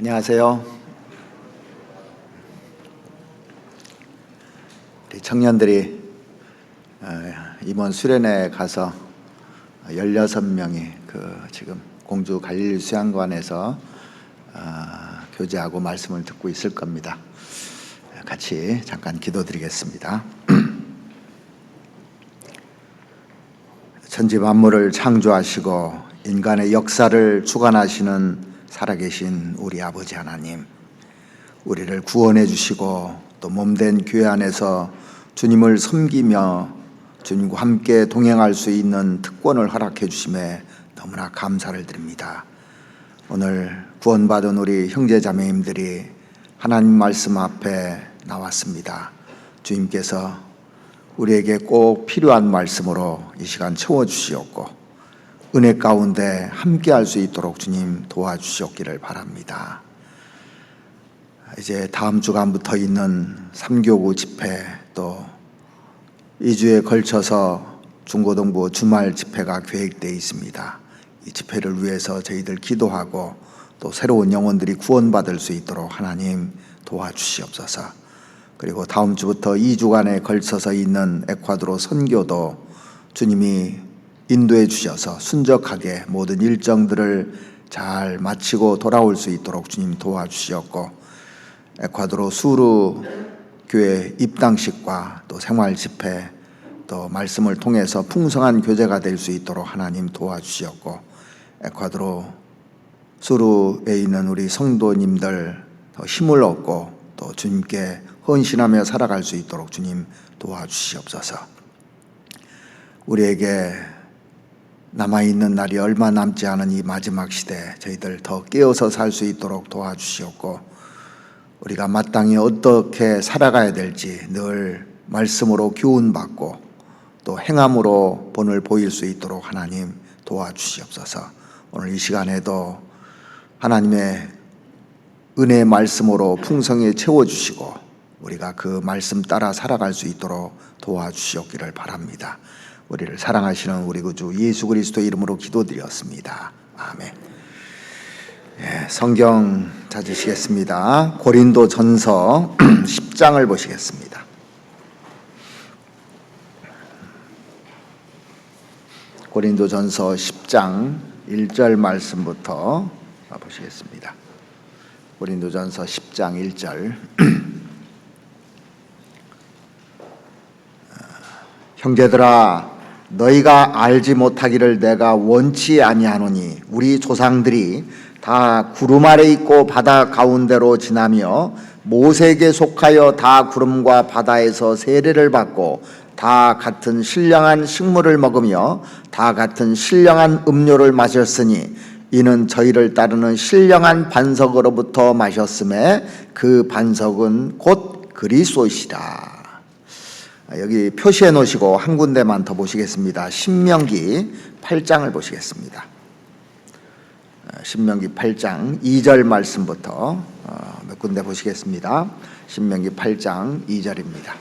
안녕하세요. 우리 청년들이 이번 수련회에 가서 16명이 지금 공주 갈릴리 수양관에서 교제하고 말씀을 듣고 있을 겁니다. 같이 잠깐 기도드리겠습니다. 천지 만물을 창조하시고 인간의 역사를 주관하시는 살아계신 우리 아버지 하나님, 우리를 구원해 주시고 또 몸된 교회 안에서 주님을 섬기며 주님과 함께 동행할 수 있는 특권을 허락해 주심에 너무나 감사를 드립니다. 오늘 구원받은 우리 형제자매님들이 하나님 말씀 앞에 나왔습니다. 주님께서 우리에게 꼭 필요한 말씀으로 이 시간 채워주시옵고 은혜 가운데 함께할 수 있도록 주님 도와주시옵기를 바랍니다. 이제 다음 주간부터 있는 3교구 집회, 또 2주에 걸쳐서 중고등부 주말 집회가 계획되어 있습니다. 이 집회를 위해서 저희들 기도하고 또 새로운 영혼들이 구원받을 수 있도록 하나님 도와주시옵소서. 그리고 다음 주부터 2주간에 걸쳐서 있는 에콰도르 선교도 주님이 인도해 주셔서 순적하게 모든 일정들을 잘 마치고 돌아올 수 있도록 주님 도와주시었고, 에콰도르 수르 교회 입당식과 또 생활 집회 또 말씀을 통해서 풍성한 교제가 될 수 있도록 하나님 도와주시었고, 에콰도르 수르에 있는 우리 성도님들 더 힘을 얻고 또 주님께 헌신하며 살아갈 수 있도록 주님 도와주시옵소서. 우리에게 남아있는 날이 얼마 남지 않은 이 마지막 시대, 저희들 더 깨어서 살 수 있도록 도와주시옵고, 우리가 마땅히 어떻게 살아가야 될지 늘 말씀으로 교훈받고 또 행함으로 본을 보일 수 있도록 하나님 도와주시옵소서. 오늘 이 시간에도 하나님의 은혜의 말씀으로 풍성히 채워주시고 우리가 그 말씀 따라 살아갈 수 있도록 도와주시옵기를 바랍니다. 우리를 사랑하시는 우리 구주 예수 그리스도의 이름으로 기도드렸습니다. 아멘. 성경 찾으시겠습니다. 고린도전서 10장을 보시겠습니다. 고린도전서 10장 1절 말씀부터 보시겠습니다. 고린도전서 10장 1절. 형제들아, 너희가 알지 못하기를 내가 원치 아니하노니 우리 조상들이 다 구름 아래 있고 바다 가운데로 지나며 모세에게 속하여 다 구름과 바다에서 세례를 받고 다 같은 신령한 식물을 먹으며 다 같은 신령한 음료를 마셨으니 이는 저희를 따르는 신령한 반석으로부터 마셨음에 그 반석은 곧 그리스도시라. 여기 표시해 놓으시고 한 군데만 더 보시겠습니다. 신명기 8장을 보시겠습니다. 신명기 8장 2절 말씀부터 몇 군데 보시겠습니다. 신명기 8장 2절입니다.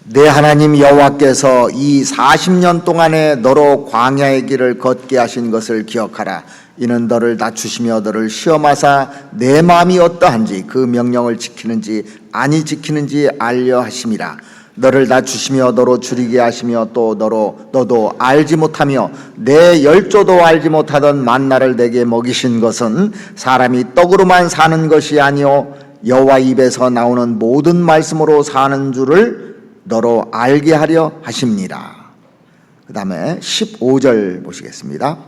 내 하나님 여호와께서 이 40년 동안에 너로 광야의 길을 걷게 하신 것을 기억하라. 이는 너를 낮추시며 너를 시험하사 내 마음이 어떠한지 그 명령을 지키는지 아니 지키는지 알려 하심이라. 너를 낮추시며 너로 줄이게 하시며 또 너도 알지 못하며 내 열조도 알지 못하던 만나를 내게 먹이신 것은 사람이 떡으로만 사는 것이 아니요 여호와 입에서 나오는 모든 말씀으로 사는 줄을 너로 알게 하려 하십니다. 그 다음에 15절 보시겠습니다.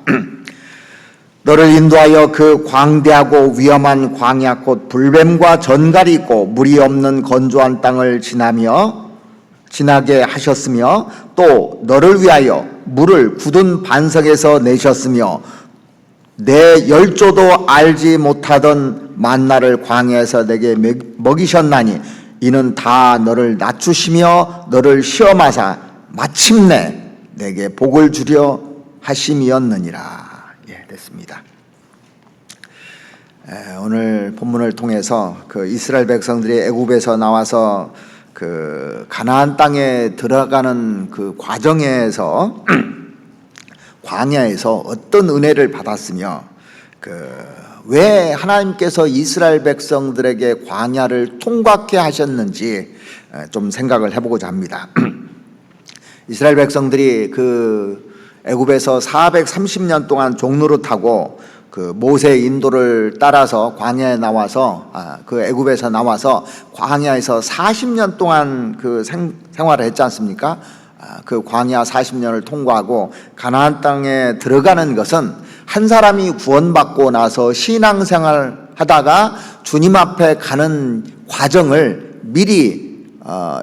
너를 인도하여 그 광대하고 위험한 광야 곧 불뱀과 전갈이 있고 물이 없는 건조한 땅을 지나게 하셨으며 또 너를 위하여 물을 굳은 반석에서 내셨으며 내 열조도 알지 못하던 만나를 광야에서 내게 먹이셨나니 이는 다 너를 낮추시며 너를 시험하사 마침내 내게 복을 주려 하심이었느니라. 됐습니다. 오늘 본문을 통해서 그 이스라엘 백성들이 애굽에서 나와서 그 가나안 땅에 들어가는 그 과정에서 광야에서 어떤 은혜를 받았으며 왜 하나님께서 이스라엘 백성들에게 광야를 통과케 하셨는지 좀 생각을 해보고자 합니다. 이스라엘 백성들이 애굽에서 430년 동안 종로를 타고 모세의 인도를 따라서 광야에 나와서 애굽에서 나와서 광야에서 40년 동안 생활을 했지 않습니까? 광야 40년을 통과하고 가나안 땅에 들어가는 것은 한 사람이 구원받고 나서 신앙생활 하다가 주님 앞에 가는 과정을 미리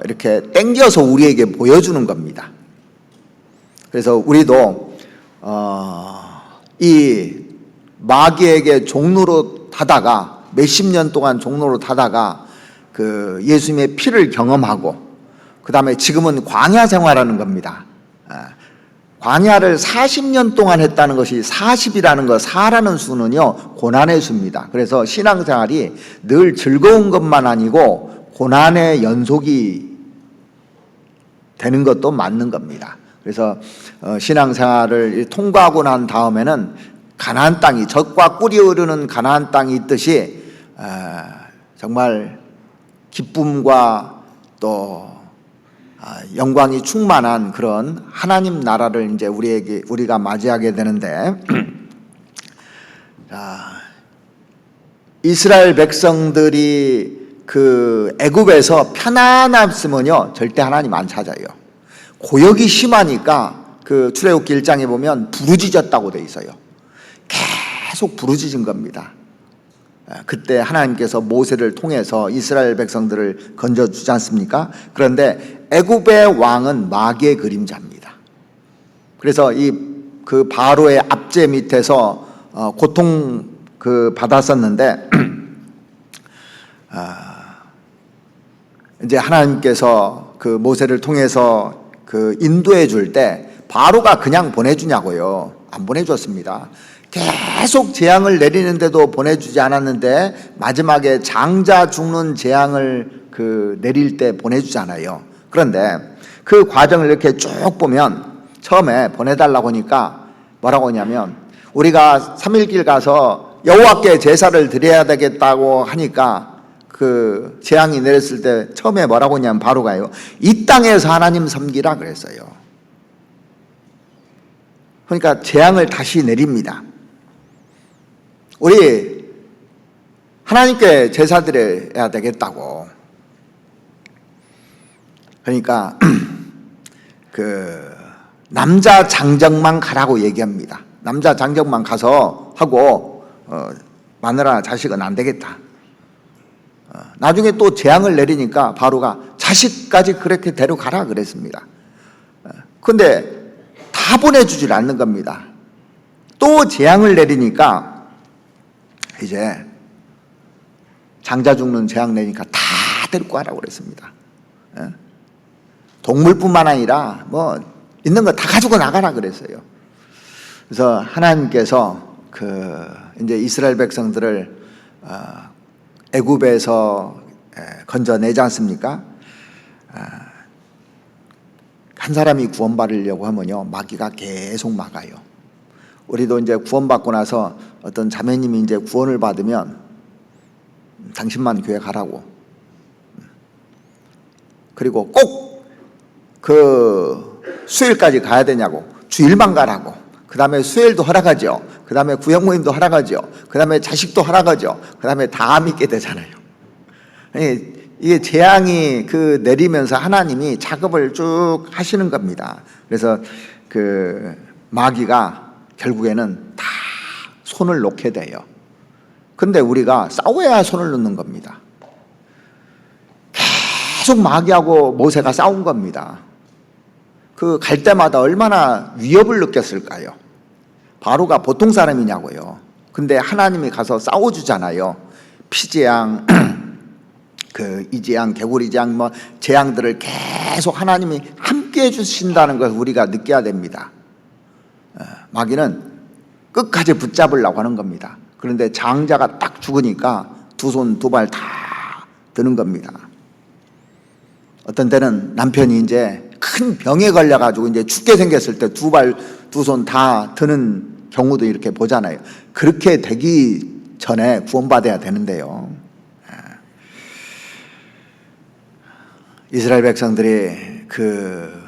이렇게 땡겨서 우리에게 보여주는 겁니다. 그래서 우리도 이 마귀에게 종로로 타다가 몇십 년 동안 종로로 타다가 예수님의 피를 경험하고 그 다음에 지금은 광야 생활하는 겁니다. 광야를 40년 동안 했다는 것이 40이라는 거, 4라는 수는요 고난의 수입니다. 그래서 신앙생활이 늘 즐거운 것만 아니고 고난의 연속이 되는 것도 맞는 겁니다. 그래서 신앙생활을 통과하고 난 다음에는 가나안 땅이, 젖과 꿀이 흐르는 가나안 땅이 있듯이 정말 기쁨과 또 영광이 충만한 그런 하나님 나라를 이제 우리가 맞이하게 되는데, 이스라엘 백성들이 애굽에서 편안했으면요 절대 하나님 안 찾아요. 고역이 심하니까 출애굽기 1장에 보면 부르짖었다고 돼 있어요. 계속 부르짖은 겁니다. 그때 하나님께서 모세를 통해서 이스라엘 백성들을 건져주지 않습니까? 그런데 애굽의 왕은 마귀의 그림자입니다. 그래서 바로의 압제 밑에서 고통 받았었는데 이제 하나님께서 모세를 통해서 인도해 줄 때 바로가 그냥 보내주냐고요? 안 보내줬습니다. 계속 재앙을 내리는데도 보내주지 않았는데 마지막에 장자 죽는 재앙을 내릴 때 보내주잖아요. 그런데 그 과정을 이렇게 쭉 보면 처음에 보내달라고 하니까 뭐라고 하냐면, 우리가 3일길 가서 여호와께 제사를 드려야 되겠다고 하니까 재앙이 내렸을 때 처음에 뭐라고 하냐면 바로가요, 이 땅에서 하나님 섬기라 그랬어요. 그러니까 재앙을 다시 내립니다. 우리 하나님께 제사 드려야 되겠다고. 그러니까 남자 장정만 가라고 얘기합니다. 남자 장정만 가서 하고 마누라 자식은 안 되겠다. 나중에 또 재앙을 내리니까 바로가 자식까지 그렇게 데려가라 그랬습니다. 근데 다 보내주질 않는 겁니다. 또 재앙을 내리니까 이제 장자 죽는 재앙 내니까 다 데리고 가라고 그랬습니다. 동물뿐만 아니라 있는 거 다 가지고 나가라 그랬어요. 그래서 하나님께서 이제 이스라엘 백성들을 애굽에서 건져내지 않습니까? 한 사람이 구원받으려고 하면요 마귀가 계속 막아요. 우리도 이제 구원받고 나서 어떤 자매님이 이제 구원을 받으면 당신만 교회 가라고, 그리고 꼭 수요일까지 가야 되냐고, 주일만 가라고, 그 다음에 수요일도 허락하죠, 그 다음에 구역모임도 허락하죠, 그 다음에 자식도 허락하죠, 그 다음에 다 믿게 되잖아요. 이게 재앙이 내리면서 하나님이 작업을 쭉 하시는 겁니다. 그래서 마귀가 결국에는 다 손을 놓게 돼요. 근데 우리가 싸워야 손을 놓는 겁니다. 계속 마귀하고 모세가 싸운 겁니다. 갈 때마다 얼마나 위협을 느꼈을까요? 바로가 보통 사람이냐고요. 근데 하나님이 가서 싸워주잖아요. 피재앙, 이재앙, 개구리재앙, 재앙들을 계속 하나님이 함께 해주신다는 것을 우리가 느껴야 됩니다. 마귀는 끝까지 붙잡으려고 하는 겁니다. 그런데 장자가 딱 죽으니까 두 손 두 발 다 드는 겁니다. 어떤 때는 남편이 이제 큰 병에 걸려가지고 이제 죽게 생겼을 때 두 발, 두 손 다 드는 경우도 이렇게 보잖아요. 그렇게 되기 전에 구원받아야 되는데요. 이스라엘 백성들이 그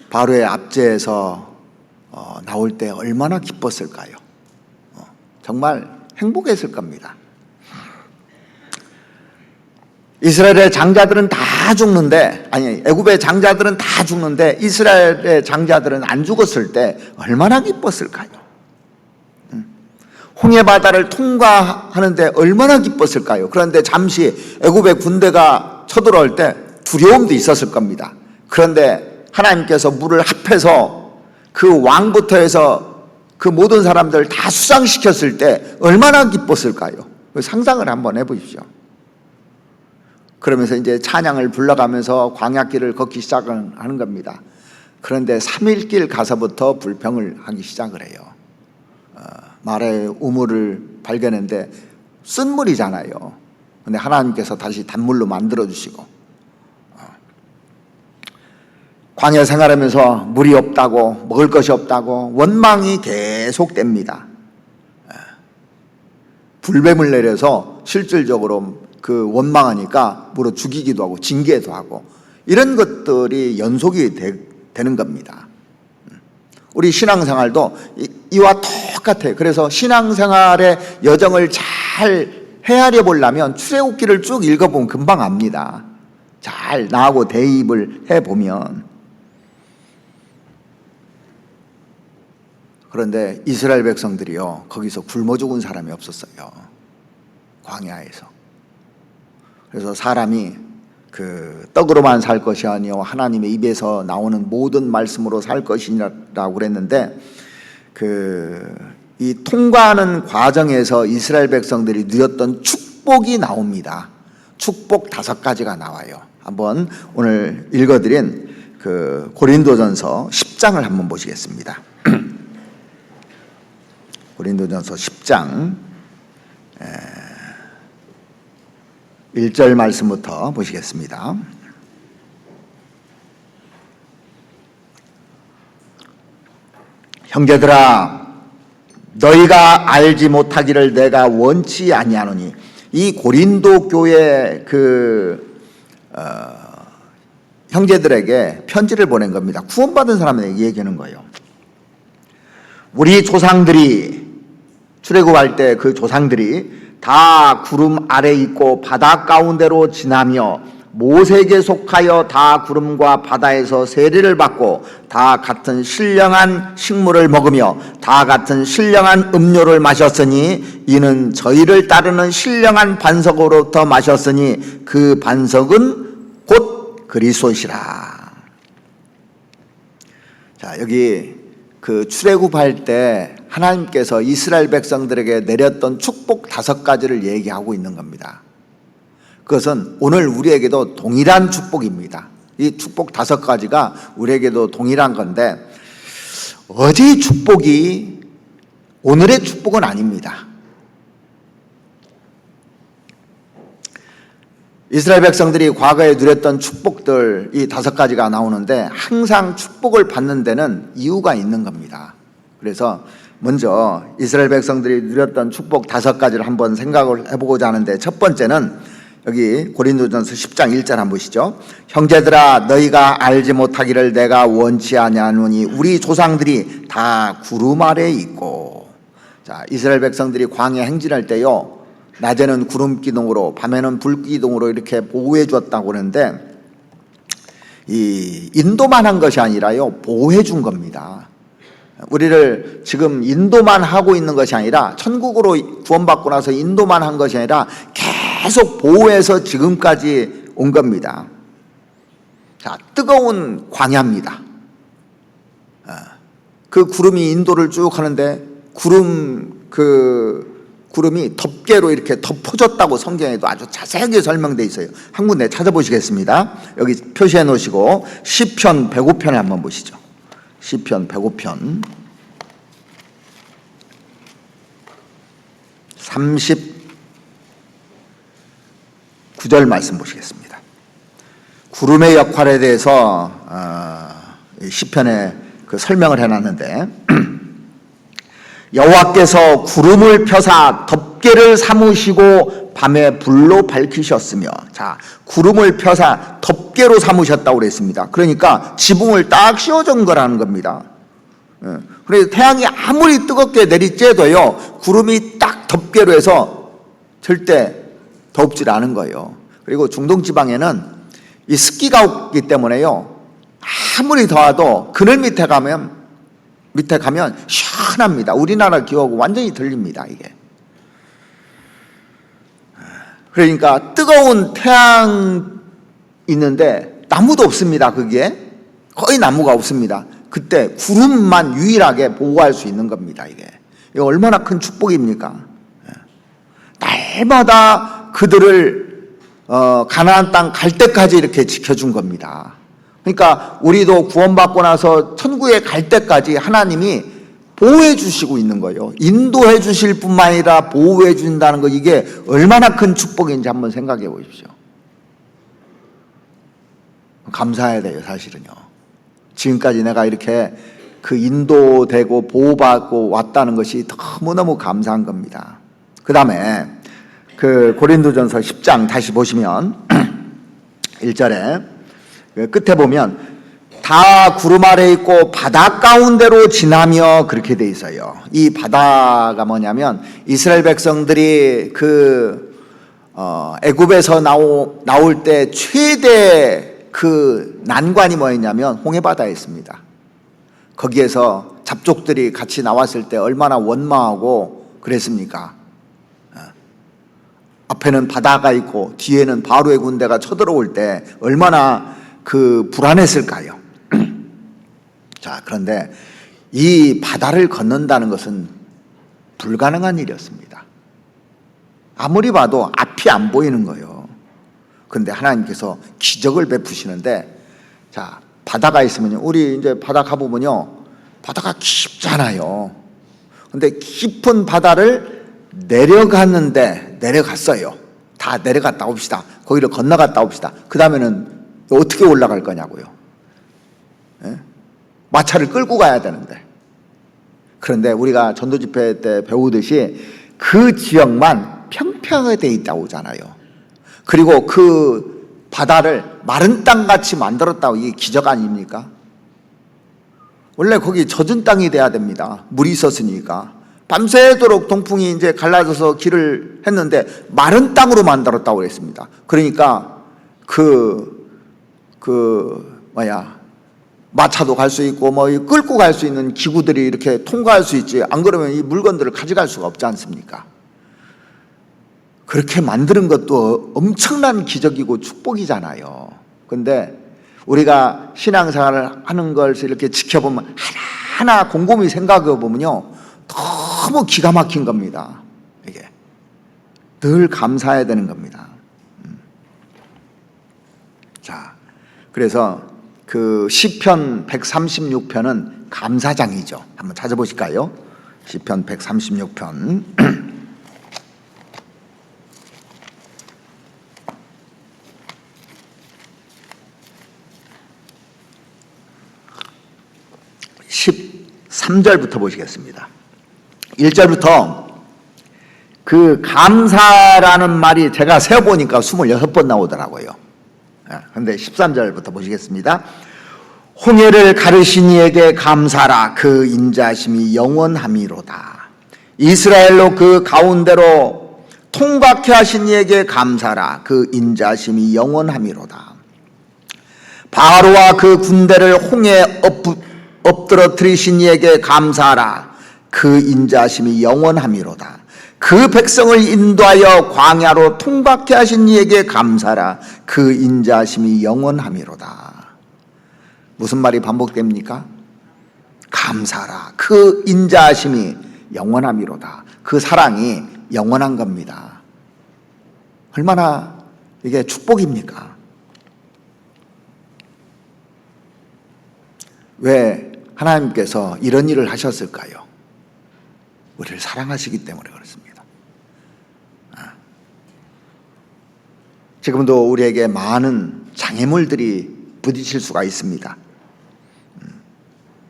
바로의 압제에서 나올 때 얼마나 기뻤을까요? 정말 행복했을 겁니다. 이스라엘의 장자들은 다 죽는데, 아니 애굽의 장자들은 다 죽는데 이스라엘의 장자들은 안 죽었을 때 얼마나 기뻤을까요? 홍해 바다를 통과하는데 얼마나 기뻤을까요? 그런데 잠시 애굽의 군대가 쳐들어올 때 두려움도 있었을 겁니다. 그런데 하나님께서 물을 합해서 그 왕부터 해서 그 모든 사람들을 다 수상시켰을 때 얼마나 기뻤을까요? 상상을 한번 해보십시오. 그러면서 이제 찬양을 불러가면서 광야길을 걷기 시작하는 겁니다. 그런데 3일 길 가서부터 불평을 하기 시작을 해요. 말의 우물을 발견했는데 쓴 물이잖아요. 근데 하나님께서 다시 단물로 만들어 주시고, 광야 생활하면서 물이 없다고, 먹을 것이 없다고 원망이 계속됩니다. 불뱀을 내려서 실질적으로 그 원망하니까 물어 죽이기도 하고 징계도 하고, 이런 것들이 연속이 되는 겁니다. 우리 신앙생활도 이와 똑같아요. 그래서 신앙생활의 여정을 잘 헤아려 보려면 출애굽기를 쭉 읽어보면 금방 압니다. 잘 나하고 대입을 해보면. 그런데 이스라엘 백성들이요, 거기서 굶어 죽은 사람이 없었어요. 광야에서. 그래서 사람이 그 떡으로만 살 것이 아니요 하나님의 입에서 나오는 모든 말씀으로 살 것이라고 그랬는데, 이 통과하는 과정에서 이스라엘 백성들이 누렸던 축복이 나옵니다. 축복 5가지가 나와요. 한번 오늘 읽어드린 그 고린도전서 10장을 한번 보시겠습니다. 고린도전서 10장 1절 말씀부터 보시겠습니다. 형제들아, 너희가 알지 못하기를 내가 원치 아니하노니. 이 고린도 교회 형제들에게 편지를 보낸 겁니다. 구원받은 사람에게 얘기하는 거예요. 우리 조상들이 출애굽할 때 그 조상들이 다 구름 아래 있고 바다 가운데로 지나며 모세에게 속하여 다 구름과 바다에서 세례를 받고 다 같은 신령한 식물을 먹으며 다 같은 신령한 음료를 마셨으니 이는 저희를 따르는 신령한 반석으로부터 마셨으니 그 반석은 곧 그리스도시라. 자, 여기 그 출애굽할 때 하나님께서 이스라엘 백성들에게 내렸던 축복 5가지를 얘기하고 있는 겁니다. 그것은 오늘 우리에게도 동일한 축복입니다. 이 축복 5가지가 우리에게도 동일한 건데, 어제의 축복이 오늘의 축복은 아닙니다. 이스라엘 백성들이 과거에 누렸던 축복들, 이 5가지가 나오는데 항상 축복을 받는 데는 이유가 있는 겁니다. 그래서 먼저 이스라엘 백성들이 누렸던 축복 5가지를 한번 생각을 해보고자 하는데, 첫 번째는 여기 고린도전서 10장 1절 한번 보시죠. 형제들아, 너희가 알지 못하기를 내가 원치 아니하노니 우리 조상들이 다 구름 아래에 있고. 자, 이스라엘 백성들이 광야 행진할 때요, 낮에는 구름 기둥으로 밤에는 불 기둥으로 이렇게 보호해 주었다고 그러는데, 이 인도만 한 것이 아니라요, 보호해 준 겁니다. 우리를 지금 인도만 하고 있는 것이 아니라, 천국으로 구원받고 나서 인도만 한 것이 아니라 계속 보호해서 지금까지 온 겁니다. 자, 뜨거운 광야입니다. 그 구름이 인도를 쭉 하는데 구름이 덮개로 이렇게 덮어졌다고 성경에도 아주 자세하게 설명되어 있어요. 한 군데 찾아보시겠습니다. 여기 표시해 놓으시고 시편 105편을 한번 보시죠. 시편 105편 39절 말씀 보시겠습니다. 구름의 역할에 대해서 시편에 그 설명을 해놨는데 여호와께서 구름을 펴사 덮개를 삼으시고 밤에 불로 밝히셨으며, 자, 구름을 펴사 덮개로 삼으셨다고 그랬습니다. 그러니까 지붕을 딱 씌워준 거라는 겁니다. 그래서 태양이 아무리 뜨겁게 내리쬐도요, 구름이 딱 덮개로 해서 절대 덥질 않은 거예요. 그리고 중동 지방에는 이 습기가 없기 때문에요, 아무리 더워도 그늘 밑에 가면 시원합니다. 우리나라 기후하고 완전히 틀립니다, 이게. 그러니까 뜨거운 태양 있는데 나무도 없습니다. 거기에 거의 나무가 없습니다. 그때 구름만 유일하게 보호할 수 있는 겁니다. 이게 얼마나 큰 축복입니까? 날마다 그들을 가나안 땅 갈 때까지 이렇게 지켜준 겁니다. 그러니까 우리도 구원받고 나서 천국에 갈 때까지 하나님이 보호해 주시고 있는 거예요. 인도해 주실 뿐만 아니라 보호해 준다는 거, 이게 얼마나 큰 축복인지 한번 생각해 보십시오. 감사해야 돼요, 사실은요. 지금까지 내가 이렇게 그 인도되고 보호받고 왔다는 것이 너무너무 감사한 겁니다. 그 다음에 그 고린도전서 10장 다시 보시면 1절에 끝에 보면 다 구름 아래 있고 바다 가운데로 지나며, 그렇게 돼 있어요. 이 바다가 뭐냐면 이스라엘 백성들이 애굽에서 나올 때 최대 그 난관이 뭐였냐면 홍해바다였습니다. 거기에서 잡족들이 같이 나왔을 때 얼마나 원망하고 그랬습니까? 앞에는 바다가 있고 뒤에는 바로의 군대가 쳐들어올 때 얼마나 그 불안했을까요? 자, 그런데 이 바다를 건넌다는 것은 불가능한 일이었습니다. 아무리 봐도 앞이 안 보이는 거예요. 그런데 하나님께서 기적을 베푸시는데, 자, 바다가 있으면요, 우리 이제 바다 가보면요, 바다가 깊잖아요. 근데 깊은 바다를 내려갔어요. 다 내려갔다 옵시다. 거기를 건너갔다 옵시다. 그 다음에는 어떻게 올라갈 거냐고요. 예? 마차를 끌고 가야 되는데. 그런데 우리가 전도 집회 때 배우듯이 그 지역만 평평하게 돼 있다고 하잖아요. 그리고 그 바다를 마른 땅같이 만들었다고, 이게 기적 아닙니까? 원래 거기 젖은 땅이 돼야 됩니다. 물이 있었으니까. 밤새도록 동풍이 이제 갈라져서 길을 했는데 마른 땅으로 만들었다고 그랬습니다. 그러니까 마차도 갈 수 있고 뭐 끌고 갈 수 있는 기구들이 이렇게 통과할 수 있지, 안 그러면 이 물건들을 가져갈 수가 없지 않습니까? 그렇게 만드는 것도 엄청난 기적이고 축복이잖아요. 근데 우리가 신앙생활을 하는 것을 이렇게 지켜보면 하나하나 곰곰이 생각해 보면요, 너무 기가 막힌 겁니다. 이게 늘 감사해야 되는 겁니다. 자, 그래서 그 시편 136편은 감사장이죠. 한번 찾아보실까요? 시편 136편 13절부터 보시겠습니다. 1절부터 그 감사라는 말이 제가 세어보니까 26번 나오더라고요. 그런데 13절부터 보시겠습니다. 홍해를 가르신 이에게 감사라. 그 인자심이 영원함이로다. 이스라엘로 그 가운데로 통과케 하신 이에게 감사라. 그 인자심이 영원함이로다. 바로와 그 군대를 홍해에 엎드러뜨리신 이에게 감사하라. 그 인자심이 영원함이로다. 그 백성을 인도하여 광야로 통과케 하신 이에게 감사하라. 그 인자심이 영원함이로다. 무슨 말이 반복됩니까? 감사하라. 그 인자심이 영원함이로다. 그 사랑이 영원한 겁니다. 얼마나 이게 축복입니까? 왜 하나님께서 이런 일을 하셨을까요? 우리를 사랑하시기 때문에 그렇습니다. 지금도 우리에게 많은 장애물들이 부딪힐 수가 있습니다.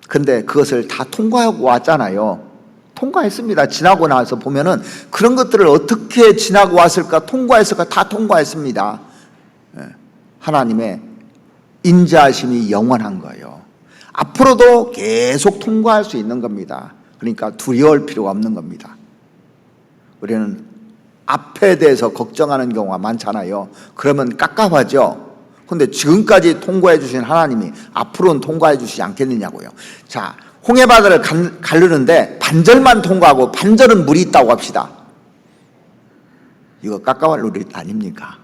근데 그것을 다 통과하고 왔잖아요. 통과했습니다. 지나고 나서 보면은 그런 것들을 어떻게 지나고 왔을까, 통과했을까, 다 통과했습니다. 하나님의 인자하심이 영원한 거예요. 앞으로도 계속 통과할 수 있는 겁니다. 그러니까 두려울 필요가 없는 겁니다. 우리는 앞에 대해서 걱정하는 경우가 많잖아요. 그러면 깝깝하죠. 그런데 지금까지 통과해 주신 하나님이 앞으로는 통과해 주시지 않겠느냐고요. 자, 홍해바다를 가르는데 반절만 통과하고 반절은 물이 있다고 합시다. 이거 깝깝할 노릇 아닙니까?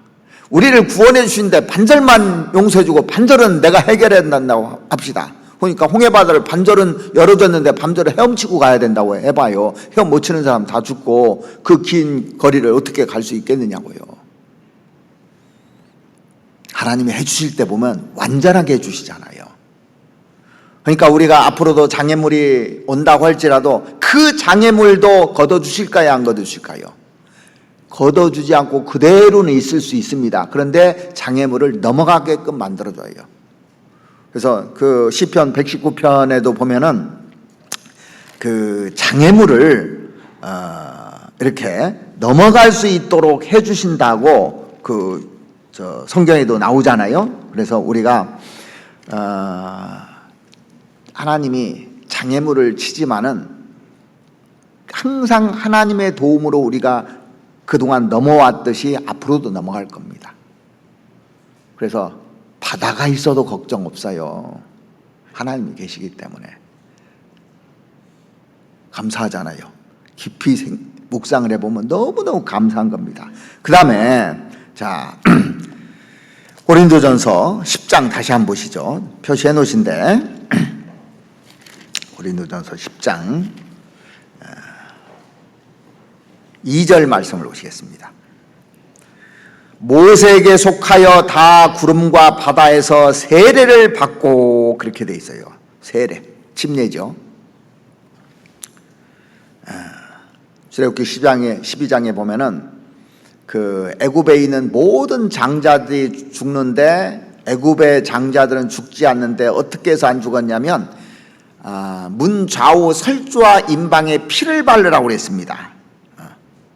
우리를 구원해 주시는데 반절만 용서해 주고 반절은 내가 해결해야 된다고 합시다. 그러니까 홍해바다를 반절은 열어줬는데 반절을 헤엄치고 가야 된다고 해봐요. 헤엄 못 치는 사람 다 죽고 그 긴 거리를 어떻게 갈 수 있겠느냐고요. 하나님이 해주실 때 보면 완전하게 해주시잖아요. 그러니까 우리가 앞으로도 장애물이 온다고 할지라도 그 장애물도 걷어주실까요, 안 걷어주실까요? 걷어주지 않고 그대로는 있을 수 있습니다. 그런데 장애물을 넘어가게끔 만들어줘요. 그래서 그 시편 119편에도 보면은 그 장애물을 이렇게 넘어갈 수 있도록 해주신다고 성경에도 나오잖아요. 그래서 우리가 하나님이 장애물을 치지만은 항상 하나님의 도움으로 우리가 그동안 넘어왔듯이 앞으로도 넘어갈 겁니다. 그래서 바다가 있어도 걱정 없어요. 하나님이 계시기 때문에. 감사하잖아요. 깊이 묵상을 해보면 너무너무 감사한 겁니다. 그 다음에 자 고린도전서 10장 다시 한번 보시죠. 표시해 놓으신데 고린도전서 10장 2절 말씀을 보시겠습니다. 모세에게 속하여 다 구름과 바다에서 세례를 받고, 그렇게 돼 있어요. 세례, 침례죠. 출애굽기 12장에 보면은 그 애굽에 있는 모든 장자들이 죽는데 애굽의 장자들은 죽지 않는데 어떻게 해서 안 죽었냐면 문 좌우 설주와 임방에 피를 바르라고 그랬습니다.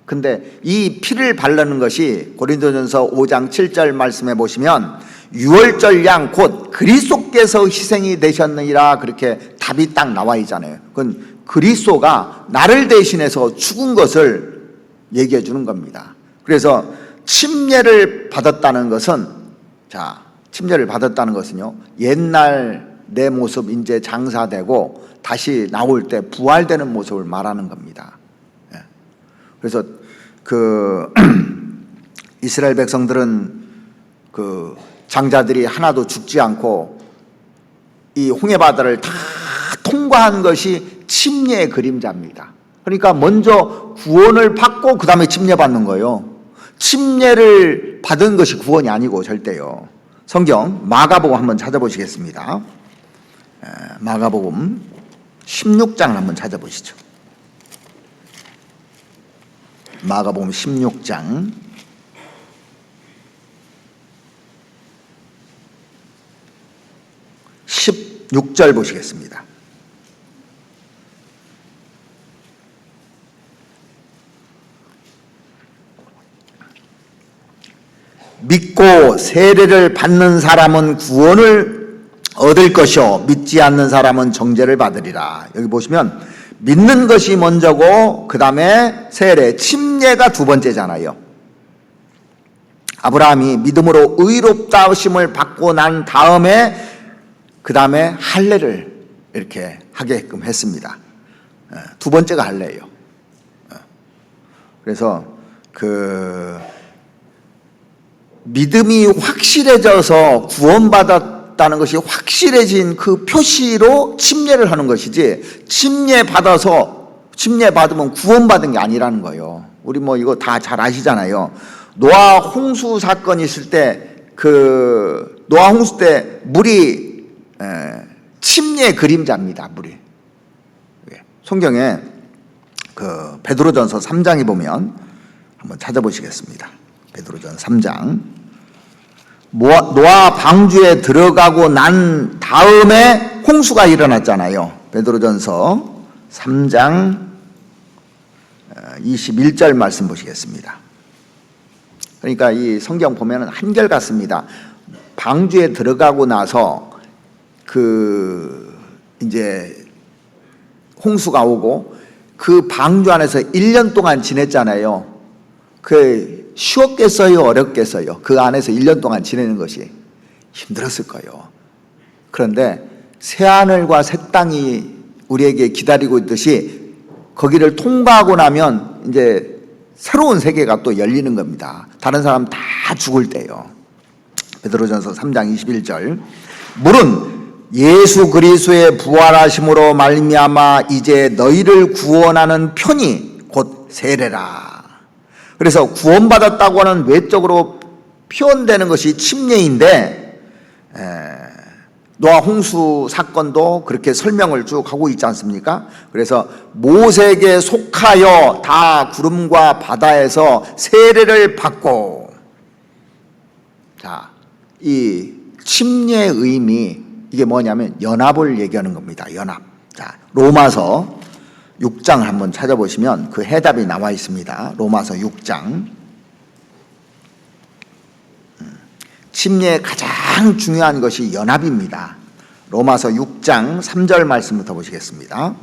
근데 이 피를 바르는 것이 고린도전서 5장 7절 말씀에 보시면 유월절 양 곧 그리스도께서 희생이 되셨느니라, 그렇게 답이 딱 나와 있잖아요. 그건 그리스도가 나를 대신해서 죽은 것을 얘기해 주는 겁니다. 그래서 침례를 받았다는 것은, 침례를 받았다는 것은요, 옛날 내 모습 이제 장사되고 다시 나올 때 부활되는 모습을 말하는 겁니다. 그래서 이스라엘 백성들은 그 장자들이 하나도 죽지 않고 이 홍해바다를 다 통과한 것이 침례의 그림자입니다. 그러니까 먼저 구원을 받고 그 다음에 침례받는 거예요. 침례를 받은 것이 구원이 아니고 절대요. 성경 마가복음 한번 찾아보시겠습니다. 마가복음 16장을 한번 찾아보시죠. 마가복음 16장 16절 보시겠습니다. 믿고 세례를 받는 사람은 구원을 얻을 것이요 믿지 않는 사람은 정죄를 받으리라. 여기 보시면 믿는 것이 먼저고 그 다음에 세례, 침례가 두 번째잖아요. 아브라함이 믿음으로 의롭다 하심을 받고 난 다음에 그 다음에 할례를 이렇게 하게끔 했습니다. 두 번째가 할례예요. 그래서 믿음이 확실해져서 구원받았다는 것이 확실해진 그 표시로 침례를 하는 것이지, 침례 받으면 구원받은 게 아니라는 거예요. 우리 뭐 이거 다 잘 아시잖아요. 노아 홍수 사건이 있을 때 노아 홍수 때 물이 침례의 그림자입니다. 물이. 성경에 베드로전서 3장에 보면 한번 찾아보시겠습니다. 베드로전 3장 노아 방주에 들어가고 난 다음에 홍수가 일어났잖아요. 베드로전서 3장 21절 말씀 보시겠습니다. 그러니까 이 성경 보면은 한결같습니다. 방주에 들어가고 나서 이제 홍수가 오고 그 방주 안에서 1년 동안 지냈잖아요. 쉬웠겠어요? 어렵겠어요? 그 안에서 1년 동안 지내는 것이 힘들었을 거예요. 그런데 새하늘과 새 땅이 우리에게 기다리고 있듯이 거기를 통과하고 나면 이제 새로운 세계가 또 열리는 겁니다. 다른 사람 다 죽을 때요. 베드로전서 3장 21절. 물은 예수 그리스도의 부활하심으로 말미암아 이제 너희를 구원하는 편이 곧 세례라. 그래서 구원받았다고 하는 외적으로 표현되는 것이 침례인데, 노아 홍수 사건도 그렇게 설명을 쭉 하고 있지 않습니까? 그래서 모세에게 속하여 다 구름과 바다에서 세례를 받고, 자, 이 침례의 의미, 이게 뭐냐면 연합을 얘기하는 겁니다. 연합. 자, 로마서 6장을 한번 찾아보시면 그 해답이 나와 있습니다. 로마서 6장. 침례의 가장 중요한 것이 연합입니다. 로마서 6장 3절 말씀부터 보시겠습니다.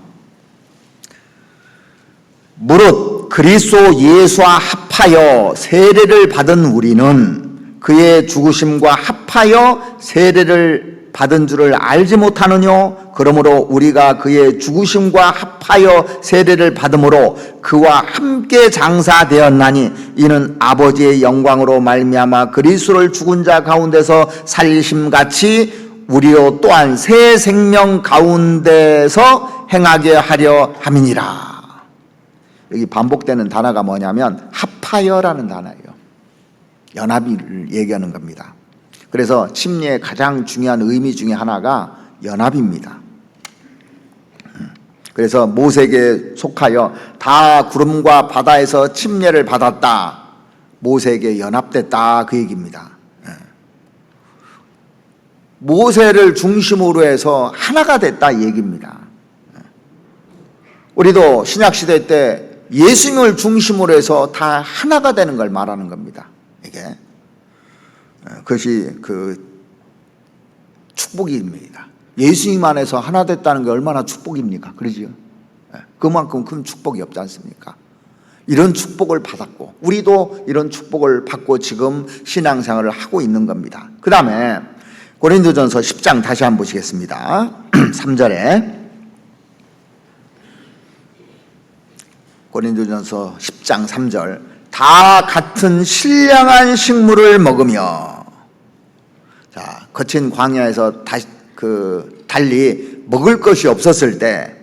무릇 그리스도 예수와 합하여 세례를 받은 우리는 그의 죽으심과 합하여 세례를 받은 줄을 알지 못하느뇨? 그러므로 우리가 그의 죽으심과 합하여 세례를 받음으로 그와 함께 장사되었나니 이는 아버지의 영광으로 말미암아 그리스도를 죽은 자 가운데서 살리심같이 우리로 또한 새 생명 가운데서 행하게 하려 함이니라. 여기 반복되는 단어가 뭐냐면 합하여라는 단어예요. 연합을 얘기하는 겁니다. 그래서 침례의 가장 중요한 의미 중에 하나가 연합입니다. 그래서 모세에게 속하여 다 구름과 바다에서 침례를 받았다. 모세에게 연합됐다. 그 얘기입니다. 모세를 중심으로 해서 하나가 됐다. 이 얘기입니다. 우리도 신약시대 때 예수님을 중심으로 해서 다 하나가 되는 걸 말하는 겁니다. 이게. 그것이 축복입니다. 예수님 안에서 하나 됐다는 게 얼마나 축복입니까? 그러지요? 그만큼 큰 축복이 없지 않습니까? 이런 축복을 받았고 우리도 이런 축복을 받고 지금 신앙생활을 하고 있는 겁니다. 그 다음에 고린도전서 10장 다시 한번 보시겠습니다. 3절에 고린도전서 10장 3절 다 같은 신령한 식물을 먹으며, 자, 거친 광야에서 달리 먹을 것이 없었을 때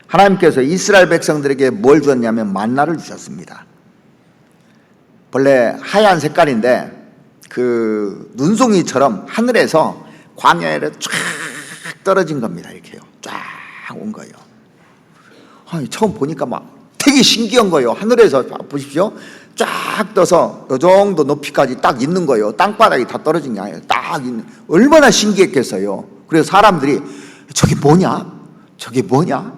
하나님께서 이스라엘 백성들에게 뭘 주었냐면 만나를 주셨습니다. 본래 하얀 색깔인데 눈송이처럼 하늘에서 광야에 쫙 떨어진 겁니다. 이렇게요. 쫙 온 거예요. 처음 보니까 막 되게 신기한 거예요. 하늘에서 보십시오. 쫙 떠서 이 정도 높이까지 딱 있는 거예요. 땅바닥이 다 떨어진 게 아니에요. 딱 있는. 얼마나 신기했겠어요. 그래서 사람들이 저게 뭐냐? 저게 뭐냐?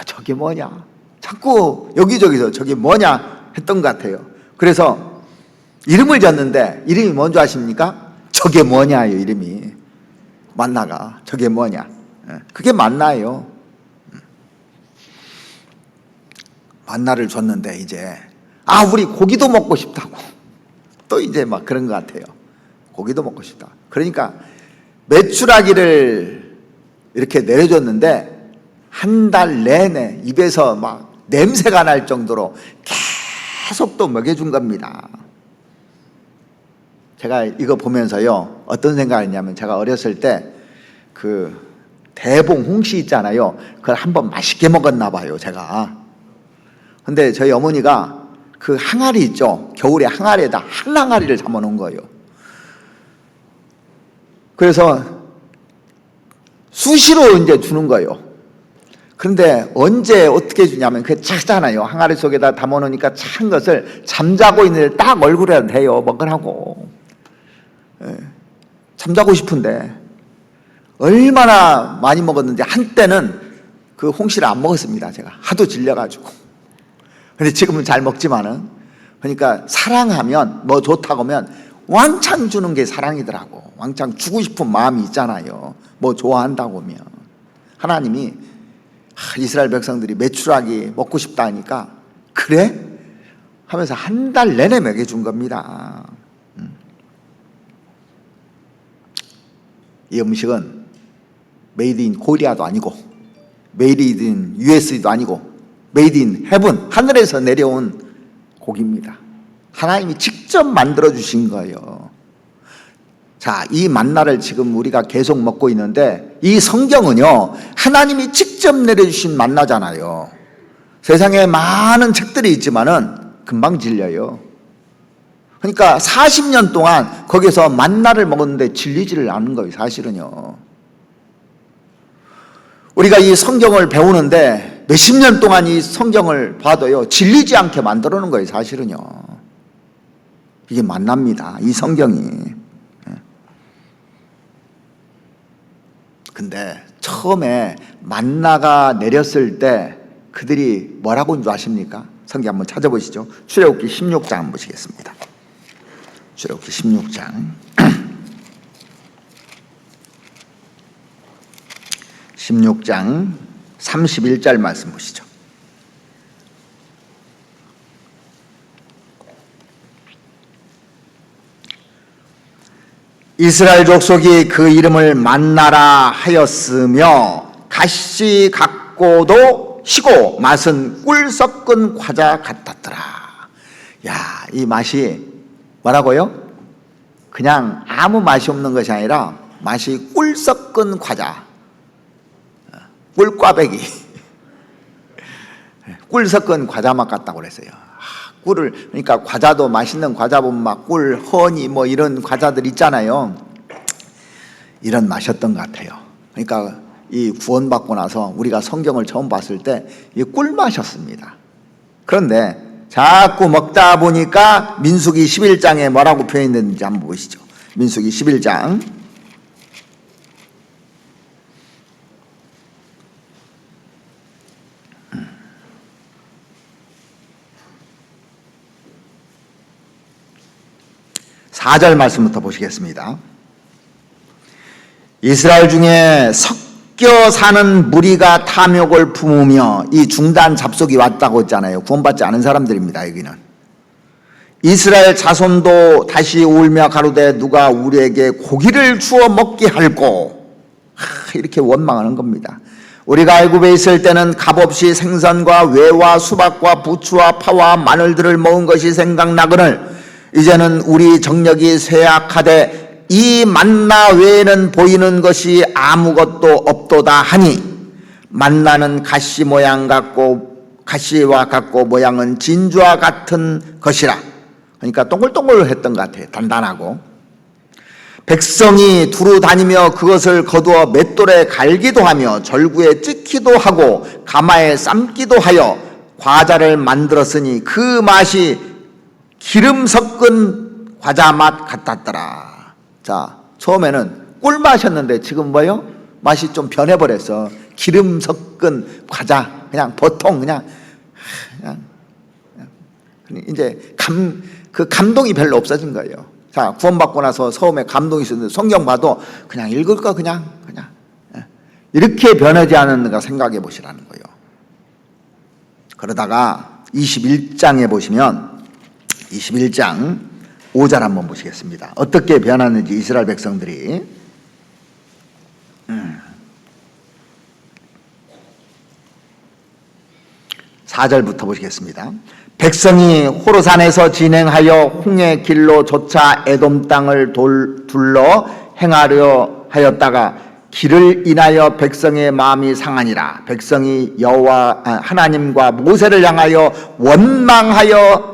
저게 뭐냐? 자꾸 여기저기서 저게 뭐냐 했던 것 같아요. 그래서 이름을 졌는데 이름이 뭔지 아십니까? 저게 뭐냐예요. 이름이. 만나가. 저게 뭐냐? 그게 만나예요. 만나를 줬는데 이제 우리 고기도 먹고 싶다고 또 이제 막 그런 것 같아요. 고기도 먹고 싶다. 그러니까 메추라기를 이렇게 내려줬는데 한 달 내내 입에서 막 냄새가 날 정도로 계속 또 먹여준 겁니다. 제가 이거 보면서요 어떤 생각을 했냐면, 제가 어렸을 때 대봉 홍시 있잖아요. 그걸 한번 맛있게 먹었나 봐요 제가. 근데 저희 어머니가 항아리 있죠. 겨울에 항아리에다 한 항아리를 담아놓은 거예요. 그래서 수시로 이제 주는 거예요. 그런데 언제 어떻게 주냐면 그게 차잖아요. 항아리 속에다 담아놓으니까 찬 것을 잠자고 있는데 딱 얼굴에 대요. 먹으라고. 잠자고 싶은데 얼마나 많이 먹었는지 한때는 그 홍시를 안 먹었습니다. 제가 하도 질려가지고. 근데 지금은 잘 먹지만은, 그러니까 사랑하면 뭐 좋다고 하면 왕창 주는 게 사랑이더라고. 왕창 주고 싶은 마음이 있잖아요. 뭐 좋아한다고 하면. 하나님이 이스라엘 백성들이 메추라기 먹고 싶다 하니까 그래? 하면서 한 달 내내 먹여준 겁니다. 이 음식은 메이드 인 코리아도 아니고 메이드 인 US도 아니고 메이드 인 헤븐, 하늘에서 내려온 고기입니다. 하나님이 직접 만들어 주신 거예요. 자, 이 만나를 지금 우리가 계속 먹고 있는데 이 성경은요, 하나님이 직접 내려주신 만나잖아요. 세상에 많은 책들이 있지만은 금방 질려요. 그러니까 40년 동안 거기서 만나를 먹었는데 질리지를 않은 거예요, 사실은요. 우리가 이 성경을 배우는데 몇십 년 동안 이 성경을 봐도요, 질리지 않게 만들어 놓은 거예요, 사실은요. 이게 만납니다, 이 성경이. 근데 처음에 만나가 내렸을 때 그들이 뭐라고 한 줄 아십니까? 성경 한번 찾아보시죠. 출애굽기 16장 한번 보시겠습니다. 출애굽기 16장 16장 31절 말씀 보시죠. 이스라엘 족속이 그 이름을 만나라 하였으며 갓씨 같고도 시고 맛은 꿀 섞은 과자 같았더라. 야, 이 맛이 뭐라고요? 그냥 아무 맛이 없는 것이 아니라 맛이 꿀 섞은 과자, 꿀꽈배기, 꿀 섞은 과자 맛 같다고 그랬어요. 꿀을, 그러니까 과자도 맛있는 과자 보면 막 꿀, 허니 뭐 이런 과자들 있잖아요. 이런 맛이었던 것 같아요. 그러니까 이 구원받고 나서 우리가 성경을 처음 봤을 때 이 꿀맛이었습니다. 그런데 자꾸 먹다 보니까 민수기 11장에 뭐라고 표현됐는지 한번 보시죠. 민수기 11장 4절 말씀부터 보시겠습니다. 이스라엘 중에 섞여 사는 무리가 탐욕을 품으며, 이 중단 잡속이 왔다고 했잖아요. 구원받지 않은 사람들입니다. 여기는 이스라엘 자손도 다시 울며 가로되 누가 우리에게 고기를 주어 먹게 할꼬. 이렇게 원망하는 겁니다. 우리가 애굽에 있을 때는 값없이 생선과 외와 수박과 부추와 파와 마늘들을 먹은 것이 생각나거늘 이제는 우리 정력이 쇠약하되 이 만나 외에는 보이는 것이 아무것도 없도다 하니, 만나는 가시 모양 같고 가시와 같고 모양은 진주와 같은 것이라. 그러니까 동글동글했던 것 같아요. 단단하고. 백성이 두루 다니며 그것을 거두어 맷돌에 갈기도 하며 절구에 찢기도 하고 가마에 삶기도 하여 과자를 만들었으니 그 맛이 기름 섞은 과자 맛 같았더라. 자, 처음에는 꿀맛이었는데 지금 뭐요? 맛이 좀 변해버렸어. 기름 섞은 과자, 그냥 보통 그냥 이제 그 감동이 별로 없어진 거예요. 자, 구원받고 나서 처음에 감동이 있었는데 성경 봐도 그냥 읽을 거 그냥 이렇게 변하지 않았는가 생각해 보시라는 거예요. 그러다가 21장에 보시면 21장 5절 한번 보시겠습니다. 어떻게 변하는지 이스라엘 백성들이. 4절부터 보시겠습니다. 백성이 호르산에서 진행하여 홍해 길로 조차 에돔 땅을 둘러 행하려 하였다가 길을 인하여 백성의 마음이 상하니라. 백성이 여호와 하나님과 모세를 향하여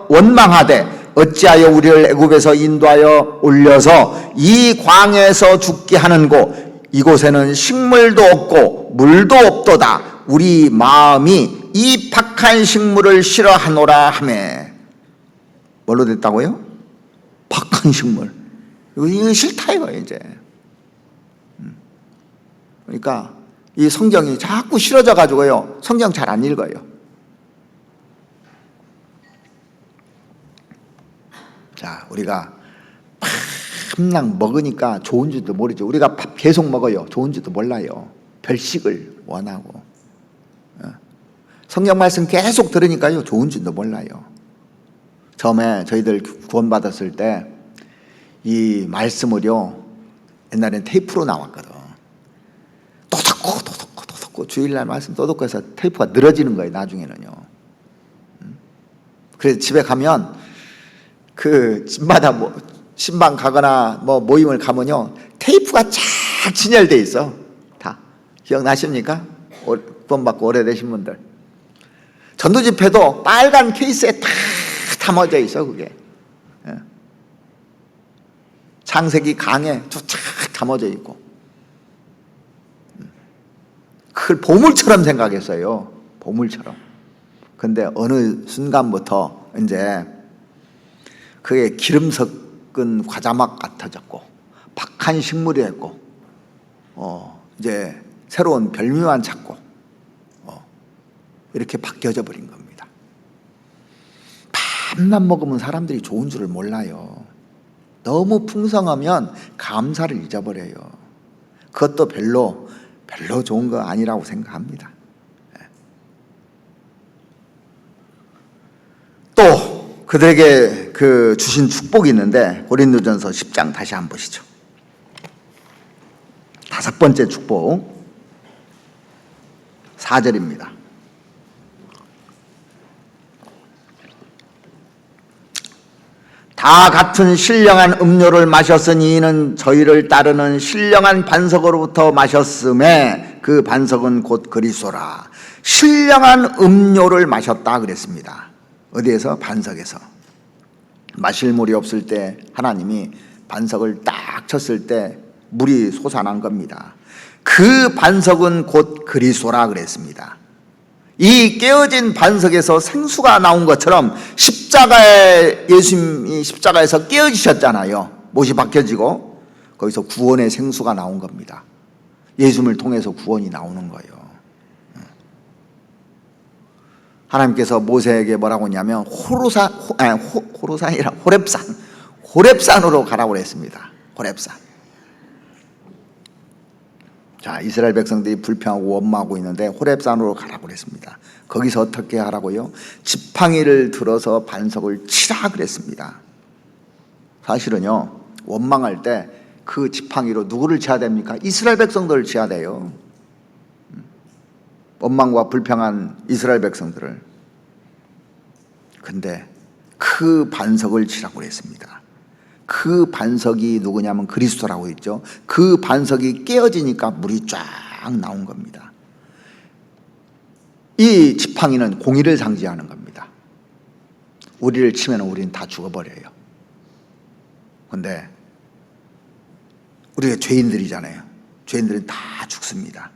원망하되 어찌하여 우리를 애굽에서 인도하여 올려서 이 광야에서 죽게 하는고, 이곳에는 식물도 없고 물도 없도다. 우리 마음이 이 박한 식물을 싫어하노라 하매. 뭘로 됐다고요? 박한 식물. 이거 싫다 이거예요. 이제 그러니까 이 성경이 자꾸 싫어져 가지고요, 성경 잘 안 읽어요. 자, 우리가 밤낮 먹으니까 좋은 줄도 모르죠. 우리가 밥 계속 먹어요. 좋은 줄도 몰라요. 별식을 원하고. 성경 말씀 계속 들으니까요, 좋은 줄도 몰라요. 처음에 저희들 구원받았을 때 이 말씀을요, 옛날엔 테이프로 나왔거든. 또 듣고 주일날 말씀 또 듣고 해서 테이프가 늘어지는 거예요, 나중에는요. 그래서 집에 가면 그 집마다 뭐 신방 가거나 뭐 모임을 가면요, 테이프가 쫙 진열돼 있어. 다 기억나십니까? 구원받고 오래되신 분들. 전도 집회도 빨간 케이스에 다 담아져 있어, 그게. 창세기 강에 쫙 담아져 있고. 그걸 보물처럼 생각했어요. 보물처럼. 근데 어느 순간부터 이제 그게 기름 섞은 과자막 같아졌고, 박한 식물이 했고, 이제 새로운 별미만 찾고, 이렇게 바뀌어져 버린 겁니다. 밤낮 먹으면 사람들이 좋은 줄을 몰라요. 너무 풍성하면 감사를 잊어버려요. 그것도 별로 좋은 거 아니라고 생각합니다. 또 그들에게 그 주신 축복이 있는데, 고린도전서 10장 다시 한번 보시죠. 5번째 축복 4절입니다. 다 같은 신령한 음료를 마셨으니 이는 저희를 따르는 신령한 반석으로부터 마셨음에 그 반석은 곧 그리스도라. 신령한 음료를 마셨다 그랬습니다. 어디에서? 반석에서. 마실 물이 없을 때 하나님이 반석을 딱 쳤을 때 물이 솟아난 겁니다. 그 반석은 곧 그리스도라 그랬습니다. 이 깨어진 반석에서 생수가 나온 것처럼 예수님이 십자가에서 깨어지셨잖아요. 못이 박혀지고 거기서 구원의 생수가 나온 겁니다. 예수님을 통해서 구원이 나오는 거예요. 하나님께서 모세에게 뭐라고 했냐면 호렙산으로 가라고 했습니다. 호렙산. 자, 이스라엘 백성들이 불평하고 원망하고 있는데 호렙산으로 가라고 그랬습니다. 거기서 어떻게 하라고요? 지팡이를 들어서 반석을 치라 그랬습니다. 사실은요, 원망할 때 그 지팡이로 누구를 쳐야 됩니까? 이스라엘 백성들을 쳐야 돼요. 원망과 불평한 이스라엘 백성들을. 근데 그 반석을 치라고 그랬습니다. 그 반석이 누구냐면 그리스도라고 했죠. 그 반석이 깨어지니까 물이 쫙 나온 겁니다. 이 지팡이는 공의를 상징하는 겁니다. 우리를 치면 우리는 다 죽어버려요. 근데 우리가 죄인들이잖아요. 죄인들은 다 죽습니다.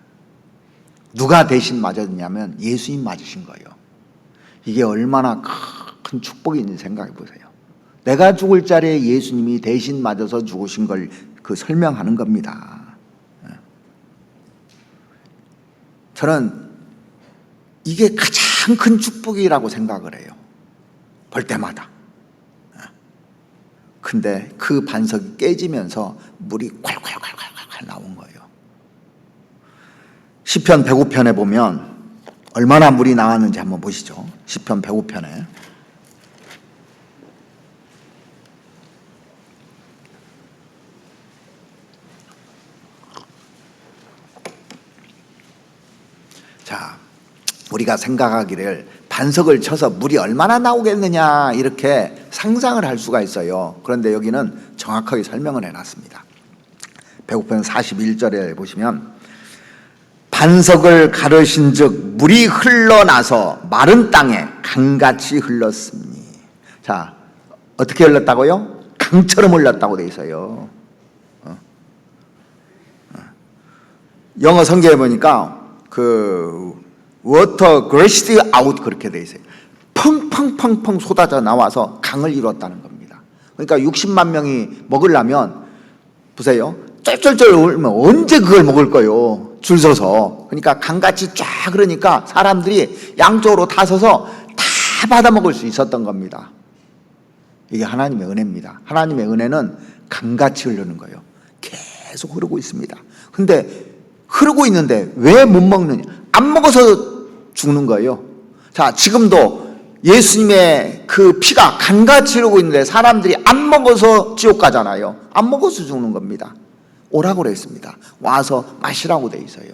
누가 대신 맞았냐면 예수님 맞으신 거예요. 이게 얼마나 큰 축복인지 생각해 보세요. 내가 죽을 자리에 예수님이 대신 맞아서 죽으신 걸 그 설명하는 겁니다. 저는 이게 가장 큰 축복이라고 생각을 해요. 볼 때마다. 근데 그 반석이 깨지면서 물이 콸콸콸콸콸 나온 거예요. 시편 105편에 보면 얼마나 물이 나왔는지 한번 보시죠. 시편 105편에. 자, 우리가 생각하기를 반석을 쳐서 물이 얼마나 나오겠느냐 이렇게 상상을 할 수가 있어요. 그런데 여기는 정확하게 설명을 해놨습니다. 105편 41절에 보시면 반석을 가르신 즉 물이 흘러나서 마른 땅에 강같이 흘렀으니. 자, 어떻게 흘렀다고요? 강처럼 흘렀다고 돼 있어요. 영어 성경에 보니까 그 water gushed out 그렇게 돼 있어요. 펑펑펑펑 쏟아져 나와서 강을 이뤘다는 겁니다. 그러니까 60만 명이 먹으려면 보세요. 쩔쩔쩔 울면 언제 그걸 먹을 거요? 줄 서서, 그러니까 강같이 쫙 그러니까 사람들이 양쪽으로 다 서서 다 받아먹을 수 있었던 겁니다. 이게 하나님의 은혜입니다. 하나님의 은혜는 강같이 흐르는 거예요. 계속 흐르고 있습니다. 근데 흐르고 있는데 왜 못 먹느냐? 안 먹어서 죽는 거예요. 자, 지금도 예수님의 그 피가 강같이 흐르고 있는데 사람들이 안 먹어서 지옥 가잖아요. 안 먹어서 죽는 겁니다. 오라고 그랬습니다. 와서 마시라고 돼 있어요.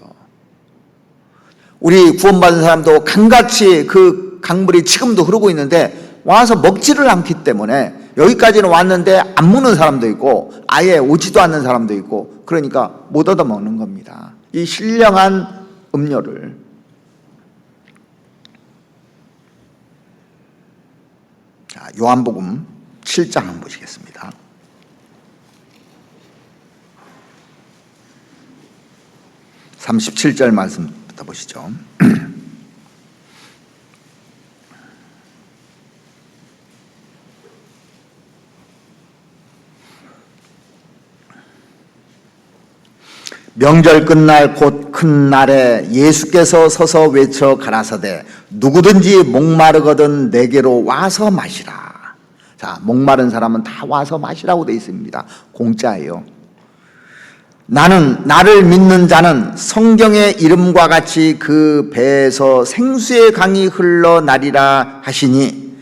우리 구원받은 사람도 강같이 그 강물이 지금도 흐르고 있는데 와서 먹지를 않기 때문에, 여기까지는 왔는데 안 먹는 사람도 있고 아예 오지도 않는 사람도 있고, 그러니까 못 얻어 먹는 겁니다. 이 신령한 음료를. 자, 요한복음 7장 한번 보시겠습니다. (37절) 말씀부터 보시죠. 명절 끝날 곧 큰 날에 예수께서 서서 외쳐 가라사대 누구든지 목마르거든 내게로 와서 마시라. 자, 목마른 사람은 다 와서 마시라고 되어 있습니다. 공짜예요. 나를 믿는 자는 성경의 이름과 같이 그 배에서 생수의 강이 흘러나리라 하시니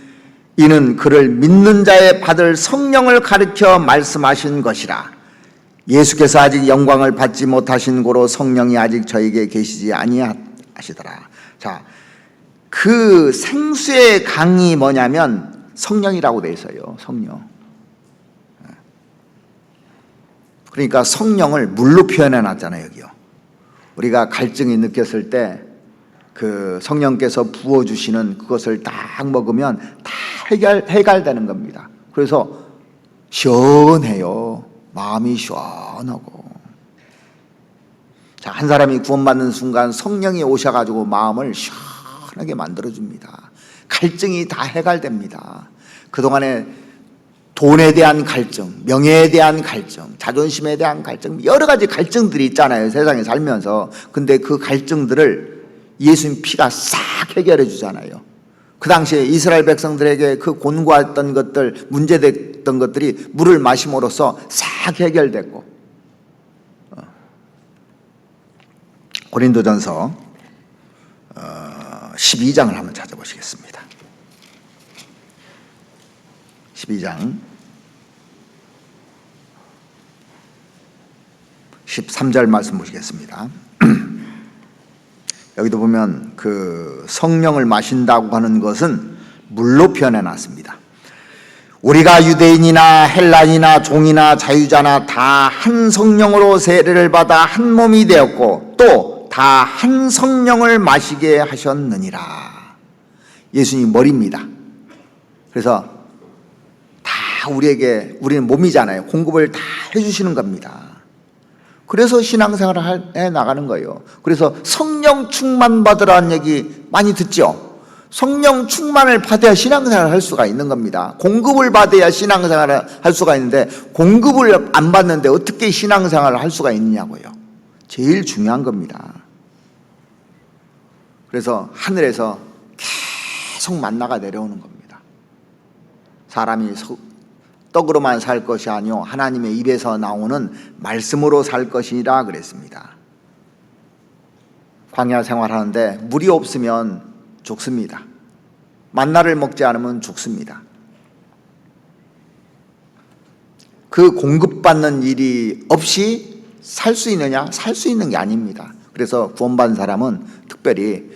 이는 그를 믿는 자의 받을 성령을 가르쳐 말씀하신 것이라. 예수께서 아직 영광을 받지 못하신 고로 성령이 아직 저에게 계시지 아니하시더라. 자, 그 생수의 강이 뭐냐면 성령이라고 되어 있어요. 성령. 그러니까 성령을 물로 표현해 놨잖아요, 여기요. 우리가 갈증이 느꼈을 때 그 성령께서 부어주시는 그것을 딱 먹으면 다 해결되는 겁니다. 그래서 시원해요. 마음이 시원하고. 자, 한 사람이 구원받는 순간 성령이 오셔가지고 마음을 시원하게 만들어줍니다. 갈증이 다 해결됩니다. 그동안에 돈에 대한 갈증, 명예에 대한 갈증, 자존심에 대한 갈증, 여러 가지 갈증들이 있잖아요, 세상에 살면서. 근데 그 갈증들을 예수님 피가 싹 해결해 주잖아요. 그 당시에 이스라엘 백성들에게 그 곤고했던 것들, 문제됐던 것들이 물을 마심으로써 싹 해결됐고. 고린도전서 12장을 한번 찾아보시겠습니다. 12장 13절 말씀 보시겠습니다. 여기도 보면 그 성령을 마신다고 하는 것은 물로 표현해 놨습니다. 우리가 유대인이나 헬라인이나 종이나 자유자나 다 한 성령으로 세례를 받아 한 몸이 되었고 또 다 한 성령을 마시게 하셨느니라. 예수님 머리입니다. 그래서 다 우리는 몸이잖아요. 공급을 다 해주시는 겁니다. 그래서 신앙생활을 해 나가는 거예요. 그래서 성령 충만 받으라는 얘기 많이 듣죠. 성령 충만을 받아야 신앙생활을 할 수가 있는 겁니다. 공급을 받아야 신앙생활을 할 수가 있는데 공급을 안 받는데 어떻게 신앙생활을 할 수가 있느냐고요. 제일 중요한 겁니다. 그래서 하늘에서 계속 만나가 내려오는 겁니다. 사람이 떡으로만 살 것이 아니요 하나님의 입에서 나오는 말씀으로 살 것이라 그랬습니다. 광야 생활하는데 물이 없으면 죽습니다. 만나를 먹지 않으면 죽습니다. 그 공급받는 일이 없이 살 수 있느냐? 살 수 있는 게 아닙니다. 그래서 구원받은 사람은 특별히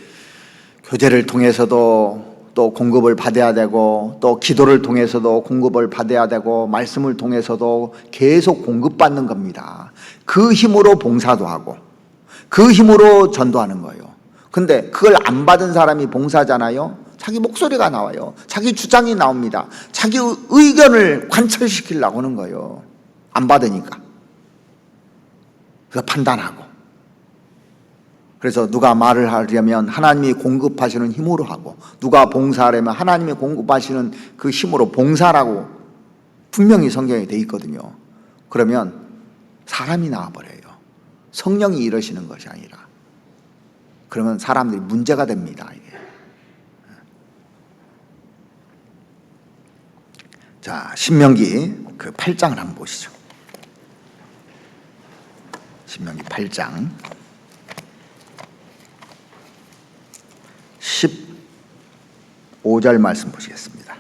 교제를 통해서도 또 공급을 받아야 되고 또 기도를 통해서도 공급을 받아야 되고 말씀을 통해서도 계속 공급받는 겁니다. 그 힘으로 봉사도 하고 그 힘으로 전도하는 거예요. 근데 그걸 안 받은 사람이 봉사잖아요. 자기 목소리가 나와요. 자기 주장이 나옵니다. 자기 의견을 관철시키려고 하는 거예요. 안 받으니까. 그래서 판단하고. 그래서 누가 말을 하려면 하나님이 공급하시는 힘으로 하고 누가 봉사하려면 하나님이 공급하시는 그 힘으로 봉사라고 분명히 성경에 돼 있거든요. 그러면 사람이 나와버려요. 성령이 이러시는 것이 아니라. 그러면 사람들이 문제가 됩니다. 이게. 자, 신명기 그 8장을 한번 보시죠. 신명기 8장 15절 말씀 보시겠습니다.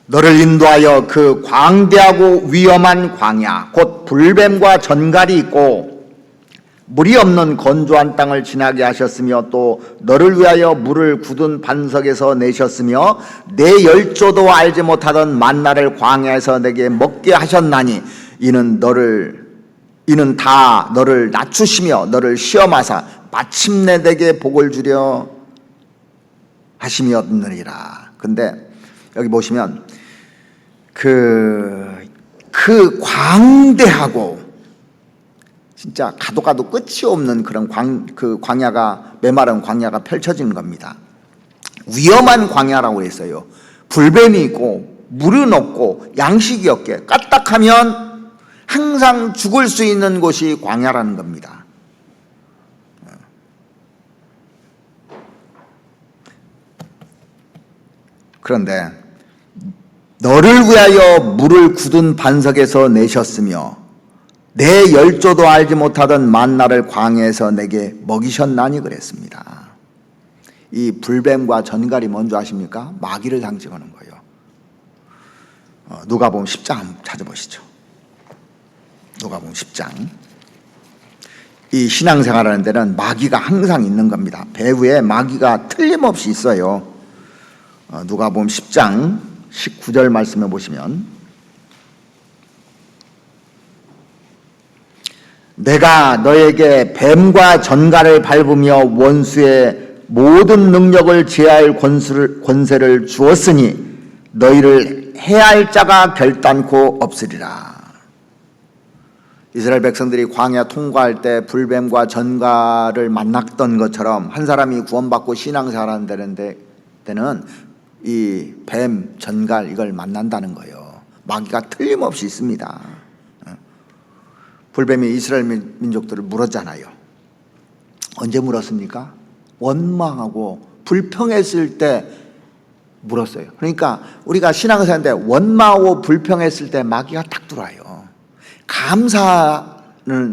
너를 인도하여 그 광대하고 위험한 광야 곧 불뱀과 전갈이 있고 물이 없는 건조한 땅을 지나게 하셨으며 또 너를 위하여 물을 굳은 반석에서 내셨으며 내 열조도 알지 못하던 만나를 광야에서 내게 먹게 하셨나니 이는 다 너를 낮추시며 너를 시험하사 마침내 내게 복을 주려 하심이었느니라. 근데 여기 보시면 그 광대하고 진짜 가도 끝이 없는 그런 광야가, 메마른 광야가 펼쳐지는 겁니다. 위험한 광야라고 했어요. 불뱀이 있고 물은 없고 양식이 없게 까딱하면 항상 죽을 수 있는 곳이 광야라는 겁니다. 그런데 너를 위하여 물을 굳은 반석에서 내셨으며 내 열조도 알지 못하던 만나를 광야에서 내게 먹이셨나니 그랬습니다. 이 불뱀과 전갈이 뭔지 아십니까? 마귀를 상징하는 거예요. 누가복음 10장 한번 찾아보시죠. 누가복음 10장. 이 신앙생활하는 데는 마귀가 항상 있는 겁니다. 배후에 마귀가 틀림없이 있어요. 누가복음 10장 19절 말씀해 보시면 내가 너에게 뱀과 전갈을 밟으며 원수의 모든 능력을 제할 권세를 주었으니 너희를 해할 자가 결단코 없으리라. 이스라엘 백성들이 광야 통과할 때 불뱀과 전갈을 만났던 것처럼 한 사람이 구원받고 신앙생활하는 때는 이 뱀, 전갈 이걸 만난다는 거예요. 마귀가 틀림없이 있습니다. 불뱀이 이스라엘 민족들을 물었잖아요. 언제 물었습니까? 원망하고 불평했을 때 물었어요. 그러니까 우리가 신앙생활인데 원망하고 불평했을 때 마귀가 딱 들어와요.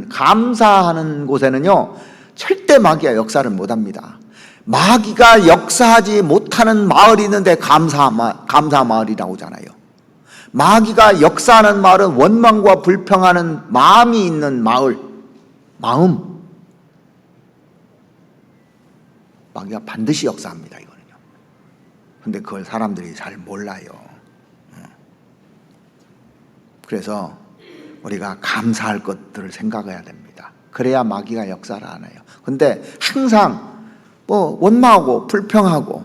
감사하는 곳에는요 절대 마귀가 역사를 못합니다. 마귀가 역사하지 못하는 마을이 있는데 감사 마을이라고 하잖아요. 마귀가 역사하는 마을은 원망과 불평하는 마음이 있는 마음. 마귀가 반드시 역사합니다, 이거는요. 근데 그걸 사람들이 잘 몰라요. 그래서 우리가 감사할 것들을 생각해야 됩니다. 그래야 마귀가 역사를 안 해요. 근데 항상 원망하고 불평하고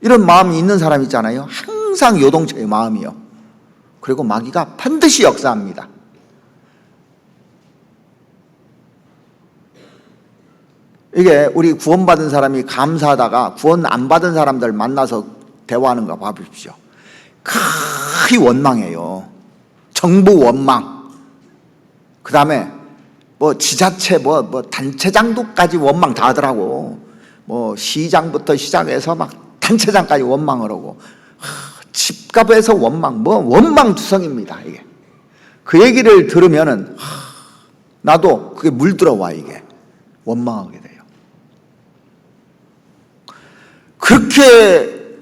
이런 마음이 있는 사람 있잖아요. 항상 요동쳐요, 마음이요. 그리고 마귀가 반드시 역사합니다. 이게 우리 구원받은 사람이 감사하다가 구원 안 받은 사람들 만나서 대화하는 거 봐보십시오. 크게 원망해요. 정부 원망. 그 다음에 지자체 단체장도까지 원망 다 하더라고. 시장부터 시작해서 막 단체장까지 원망을 하고 집값에서 원망투성입니다. 이게 그 얘기를 들으면은 나도 그게 물들어와. 이게 원망하게 돼요. 그렇게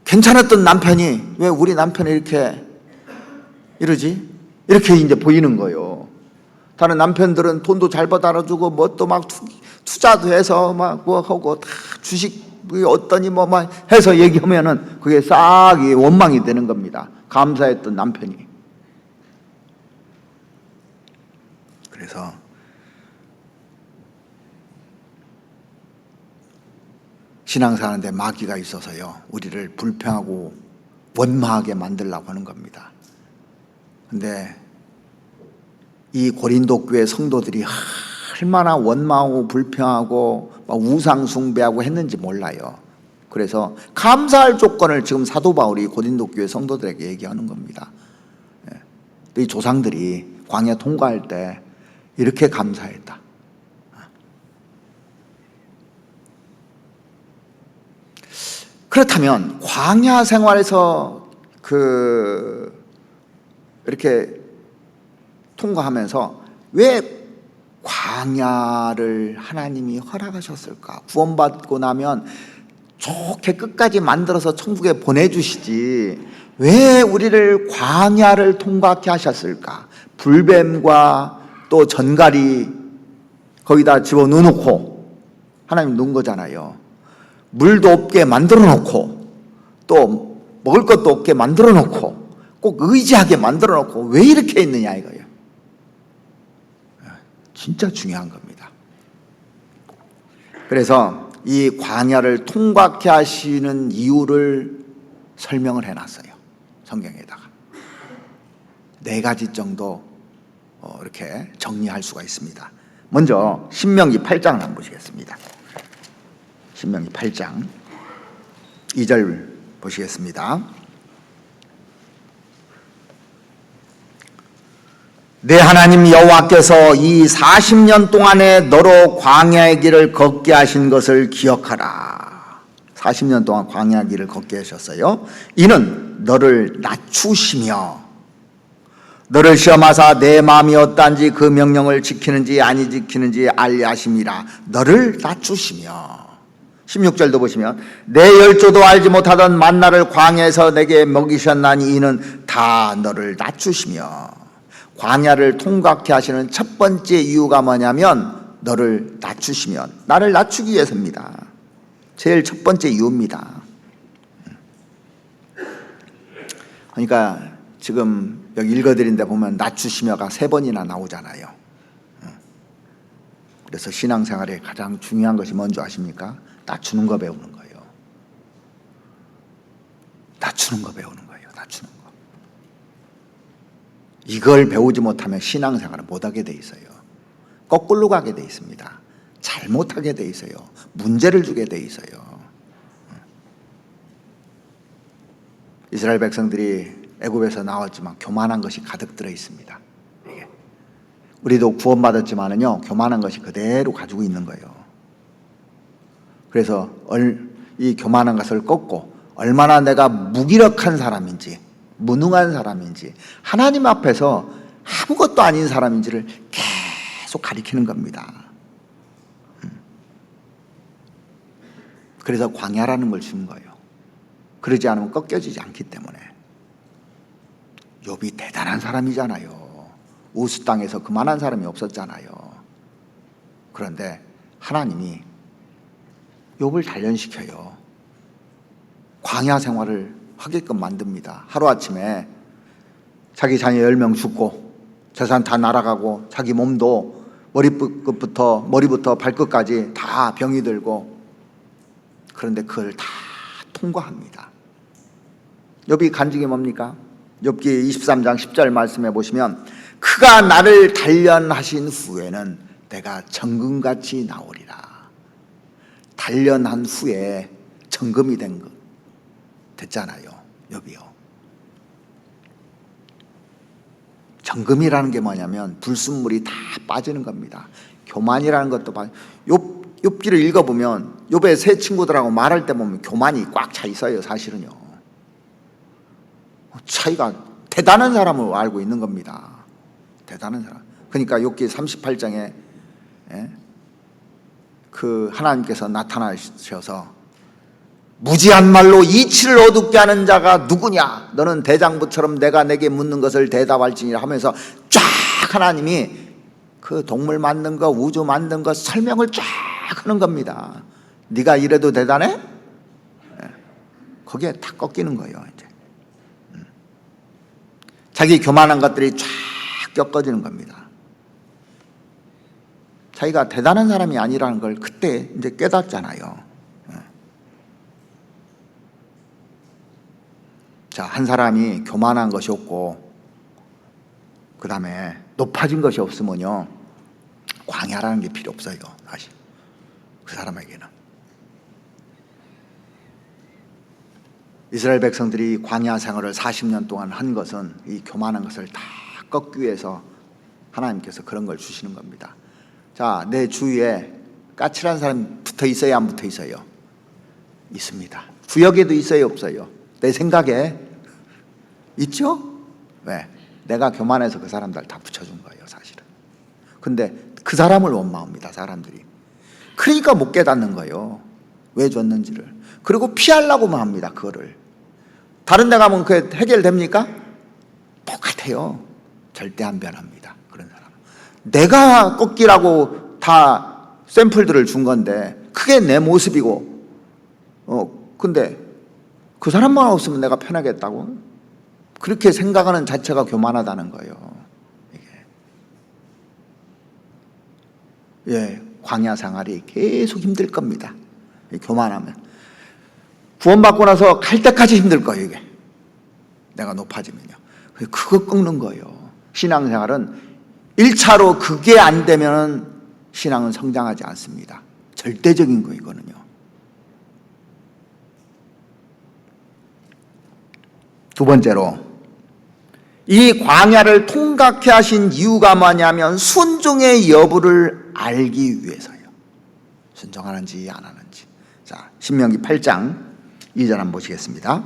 괜찮았던 남편이 왜 우리 남편이 이렇게 이러지? 이렇게 이제 보이는 거예요. 다른 남편들은 돈도 잘 받아주고 또 막 투자도 해서 막 하고 다 주식 어떠니 막 해서 얘기하면은 그게 싹 원망이 되는 겁니다. 감사했던 남편이. 그래서 신앙사하는데 마귀가 있어서요 우리를 불평하고 원망하게 만들려고 하는 겁니다. 근데 이 고린도 교회 성도들이 얼마나 원망하고 불평하고 막 우상 숭배하고 했는지 몰라요. 그래서 감사할 조건을 지금 사도 바울이 고린도 교회 성도들에게 얘기하는 겁니다. 이 조상들이 광야 통과할 때 이렇게 감사했다. 그렇다면 광야 생활에서 이렇게 통과하면서 왜 광야를 하나님이 허락하셨을까? 구원받고 나면 좋게 끝까지 만들어서 천국에 보내주시지 왜 우리를 광야를 통과하게 하셨을까? 불뱀과 또 전갈이 거기다 집어넣어놓고 하나님 놓은 거잖아요. 물도 없게 만들어 놓고 또 먹을 것도 없게 만들어 놓고 꼭 의지하게 만들어 놓고 왜 이렇게 있느냐 이거예요. 진짜 중요한 겁니다. 그래서 이 광야를 통과케 하시는 이유를 설명을 해놨어요. 성경에다가 4가지 정도 이렇게 정리할 수가 있습니다. 먼저 신명기 8장을 한번 보시겠습니다. 신명기 8장 2절 보시겠습니다. 내 하나님 여호와께서 이 40년 동안에 너로 광야의 길을 걷게 하신 것을 기억하라. 40년 동안 광야 길을 걷게 하셨어요. 이는 너를 낮추시며 너를 시험하사 내 마음이 어떠한지 그 명령을 지키는지 아니 지키는지 알게 하심이라. 너를 낮추시며 16절도 보시면 내 열조도 알지 못하던 만나를 광야에서 내게 먹이셨나니 이는 다 너를 낮추시며. 광야를 통과케 하시는 첫 번째 이유가 뭐냐면 너를 낮추시면, 나를 낮추기 위해서입니다. 제일 첫 번째 이유입니다. 그러니까 지금 여기 읽어드린 데 보면 낮추시며가 3번이나 나오잖아요. 그래서 신앙생활에 가장 중요한 것이 뭔지 아십니까? 낮추는 거 배우는 거예요. 낮추는 거 배우는 거예요. 낮추는 거. 이걸 배우지 못하면 신앙생활을 못하게 돼 있어요. 거꾸로 가게 돼 있습니다. 잘못하게 돼 있어요. 문제를 주게 돼 있어요. 이스라엘 백성들이 애굽에서 나왔지만 교만한 것이 가득 들어 있습니다. 이게. 우리도 구원받았지만은요, 교만한 것이 그대로 가지고 있는 거예요. 그래서 이 교만한 것을 꺾고 얼마나 내가 무기력한 사람인지, 무능한 사람인지, 하나님 앞에서 아무것도 아닌 사람인지를 계속 가리키는 겁니다. 그래서 광야라는 걸 주는 거예요. 그러지 않으면 꺾여지지 않기 때문에. 욥이 대단한 사람이잖아요. 우스 땅에서 그만한 사람이 없었잖아요. 그런데 하나님이 욥을 단련시켜요. 광야 생활을 하게끔 만듭니다. 하루아침에 자기 자녀 10명 죽고 재산 다 날아가고 자기 몸도 머리부터 발끝까지 다 병이 들고, 그런데 그걸 다 통과합니다. 욥이 간증이 뭡니까? 욥기 23장 10절 말씀해 보시면 그가 나를 단련하신 후에는 내가 정금같이 나오리라. 단련한 후에 정금이 됐잖아요. 욥이요. 정금이라는 게 뭐냐면 불순물이 다 빠지는 겁니다. 교만이라는 것도 욥기를 읽어보면 욥의 세 친구들하고 말할 때 보면 교만이 꽉 차 있어요. 사실은요. 차이가 대단한 사람을 알고 있는 겁니다. 대단한 사람. 그러니까 욥기 38장에 그 하나님께서 나타나셔서 무지한 말로 이치를 어둡게 하는 자가 누구냐? 너는 대장부처럼 내가 내게 묻는 것을 대답할지니라 하면서 쫙 하나님이 그 동물 만든 거, 우주 만든 거 설명을 쫙 하는 겁니다. 네가 이래도 대단해? 거기에 다 꺾이는 거예요. 이제 자기 교만한 것들이 쫙 꺾어지는 겁니다. 자기가 대단한 사람이 아니라는 걸 그때 이제 깨닫잖아요. 자, 한 사람이 교만한 것이 없고 그 다음에 높아진 것이 없으면요, 광야라는 게 필요 없어요. 사실 그 사람에게는. 이스라엘 백성들이 광야 생활을 40년 동안 한 것은 이 교만한 것을 다 꺾기 위해서 하나님께서 그런 걸 주시는 겁니다. 자, 내 주위에 까칠한 사람 붙어 있어요, 안 붙어 있어요? 있습니다. 구역에도 있어요, 없어요? 내 생각에 있죠? 왜? 내가 교만해서 그 사람들 다 붙여준 거예요, 사실은. 근데 그 사람을 원망합니다, 사람들이. 그러니까 못 깨닫는 거예요, 왜 줬는지를. 그리고 피하려고만 합니다, 그거를. 다른 데 가면 그게 해결됩니까? 똑같아요. 절대 안 변합니다, 그런 사람은. 내가 꺾기라고 다 샘플들을 준 건데 그게 내 모습이고, 근데 그 사람만 없으면 내가 편하겠다고? 그렇게 생각하는 자체가 교만하다는 거예요, 이게. 예, 광야 생활이 계속 힘들 겁니다, 교만하면. 구원받고 나서 갈 때까지 힘들 거예요, 이게. 내가 높아지면요. 그거 꺾는 거예요. 신앙생활은 1차로 그게 안 되면 신앙은 성장하지 않습니다. 절대적인 거, 이거는요. 두 번째로, 이 광야를 통과케 하신 이유가 뭐냐면 순종의 여부를 알기 위해서요. 순종하는지 안 하는지. 자, 신명기 8장 2절 한번 보시겠습니다.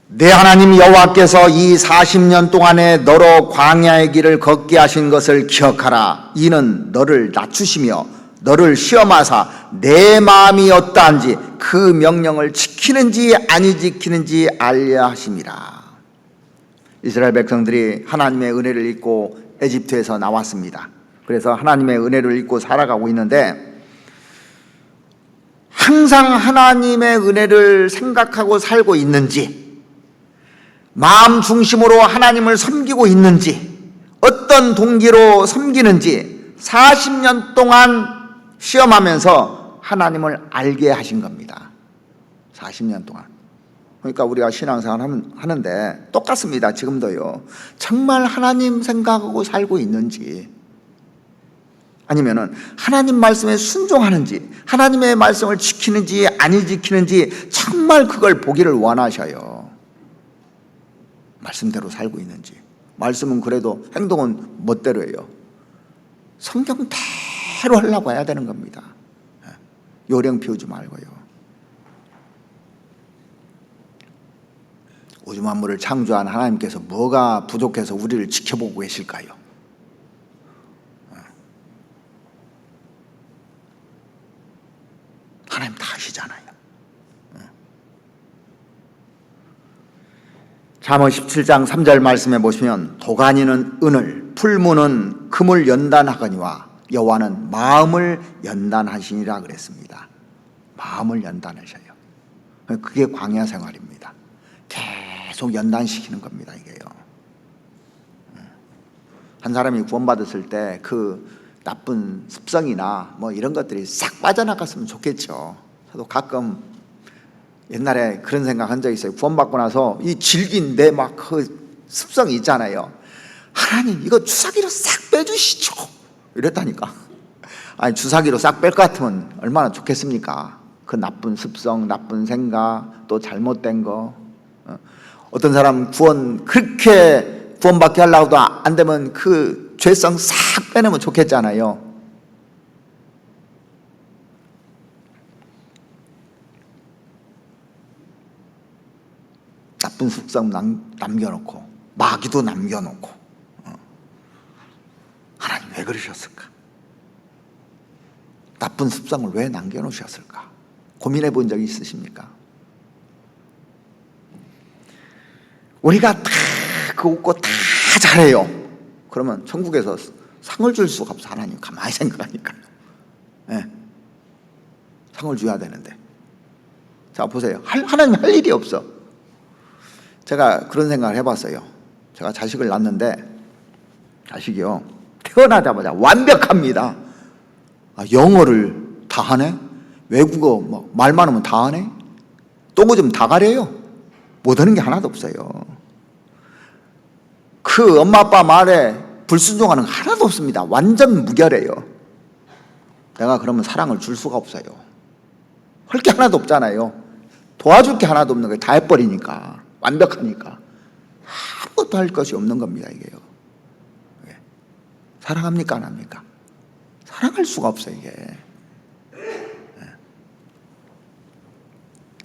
내 하나님 여호와께서 이 40년 동안에 너로 광야의 길을 걷게 하신 것을 기억하라. 이는 너를 낮추시며 너를 시험하사 내 마음이 어떠한지 그 명령을 지키는지 아니 지키는지 알려 하심이라. 이스라엘 백성들이 하나님의 은혜를 잊고 에집트에서 나왔습니다. 그래서 하나님의 은혜를 잊고 살아가고 있는데, 항상 하나님의 은혜를 생각하고 살고 있는지, 마음 중심으로 하나님을 섬기고 있는지, 어떤 동기로 섬기는지 40년 동안 시험하면서 하나님을 알게 하신 겁니다. 40년 동안. 그러니까 우리가 신앙생활 하는데 똑같습니다, 지금도요. 정말 하나님 생각하고 살고 있는지, 아니면은 하나님 말씀에 순종하는지, 하나님의 말씀을 지키는지 아니 지키는지 정말 그걸 보기를 원하셔요. 말씀대로 살고 있는지. 말씀은 그래도 행동은 멋대로예요. 성경대로 하려고 해야 되는 겁니다. 요령 피우지 말고요. 우주 만물을 창조한 하나님께서 뭐가 부족해서 우리를 지켜보고 계실까요? 하나님 다 아시잖아요. 잠언 17장 3절 말씀에 보시면 도가니는 은을, 풀무는 금을 연단하거니와 여호와는 마음을 연단하시니라 그랬습니다. 마음을 연단하셔요. 그게 광야 생활입니다. 계속 연단시키는 겁니다, 이게요. 한 사람이 구원받았을 때 그 나쁜 습성이나 뭐 이런 것들이 싹 빠져나갔으면 좋겠죠. 저도 가끔 옛날에 그런 생각 한 적이 있어요. 구원받고 나서 이 질긴 내 막 그 습성이 있잖아요. 하나님 이거 주사기로 싹 빼주시죠, 이랬다니까. 아니, 주사기로 싹 뺄 것 같으면 얼마나 좋겠습니까? 그 나쁜 습성, 나쁜 생각, 또 잘못된 거. 어떤 사람 그렇게 구원받게 하려고도 안 되면 그 죄성 싹 빼내면 좋겠잖아요. 나쁜 습성 남겨놓고, 마귀도 남겨놓고. 하나님 왜 그러셨을까? 나쁜 습성을 왜 남겨놓으셨을까? 고민해 본 적이 있으십니까? 우리가 다 그 웃고 다 잘해요. 그러면 천국에서 상을 줄 수가 없어. 하나님 가만히 생각하니까. 네. 상을 줘야 되는데. 자, 보세요. 하나님 할 일이 없어. 제가 그런 생각을 해봤어요. 제가 자식을 낳았는데, 자식이요, 태어나자마자 완벽합니다. 영어를 다 하네? 외국어 말 많으면 다 하네? 똥오 좀 다 가려요. 못하는 게 하나도 없어요. 그 엄마 아빠 말에 불순종하는 거 하나도 없습니다. 완전 무결해요. 내가 그러면 사랑을 줄 수가 없어요. 할 게 하나도 없잖아요. 도와줄 게 하나도 없는 거예요. 다 해버리니까. 완벽하니까. 아무것도 할 것이 없는 겁니다, 이게요. 왜? 사랑합니까, 안 합니까? 사랑할 수가 없어요, 이게.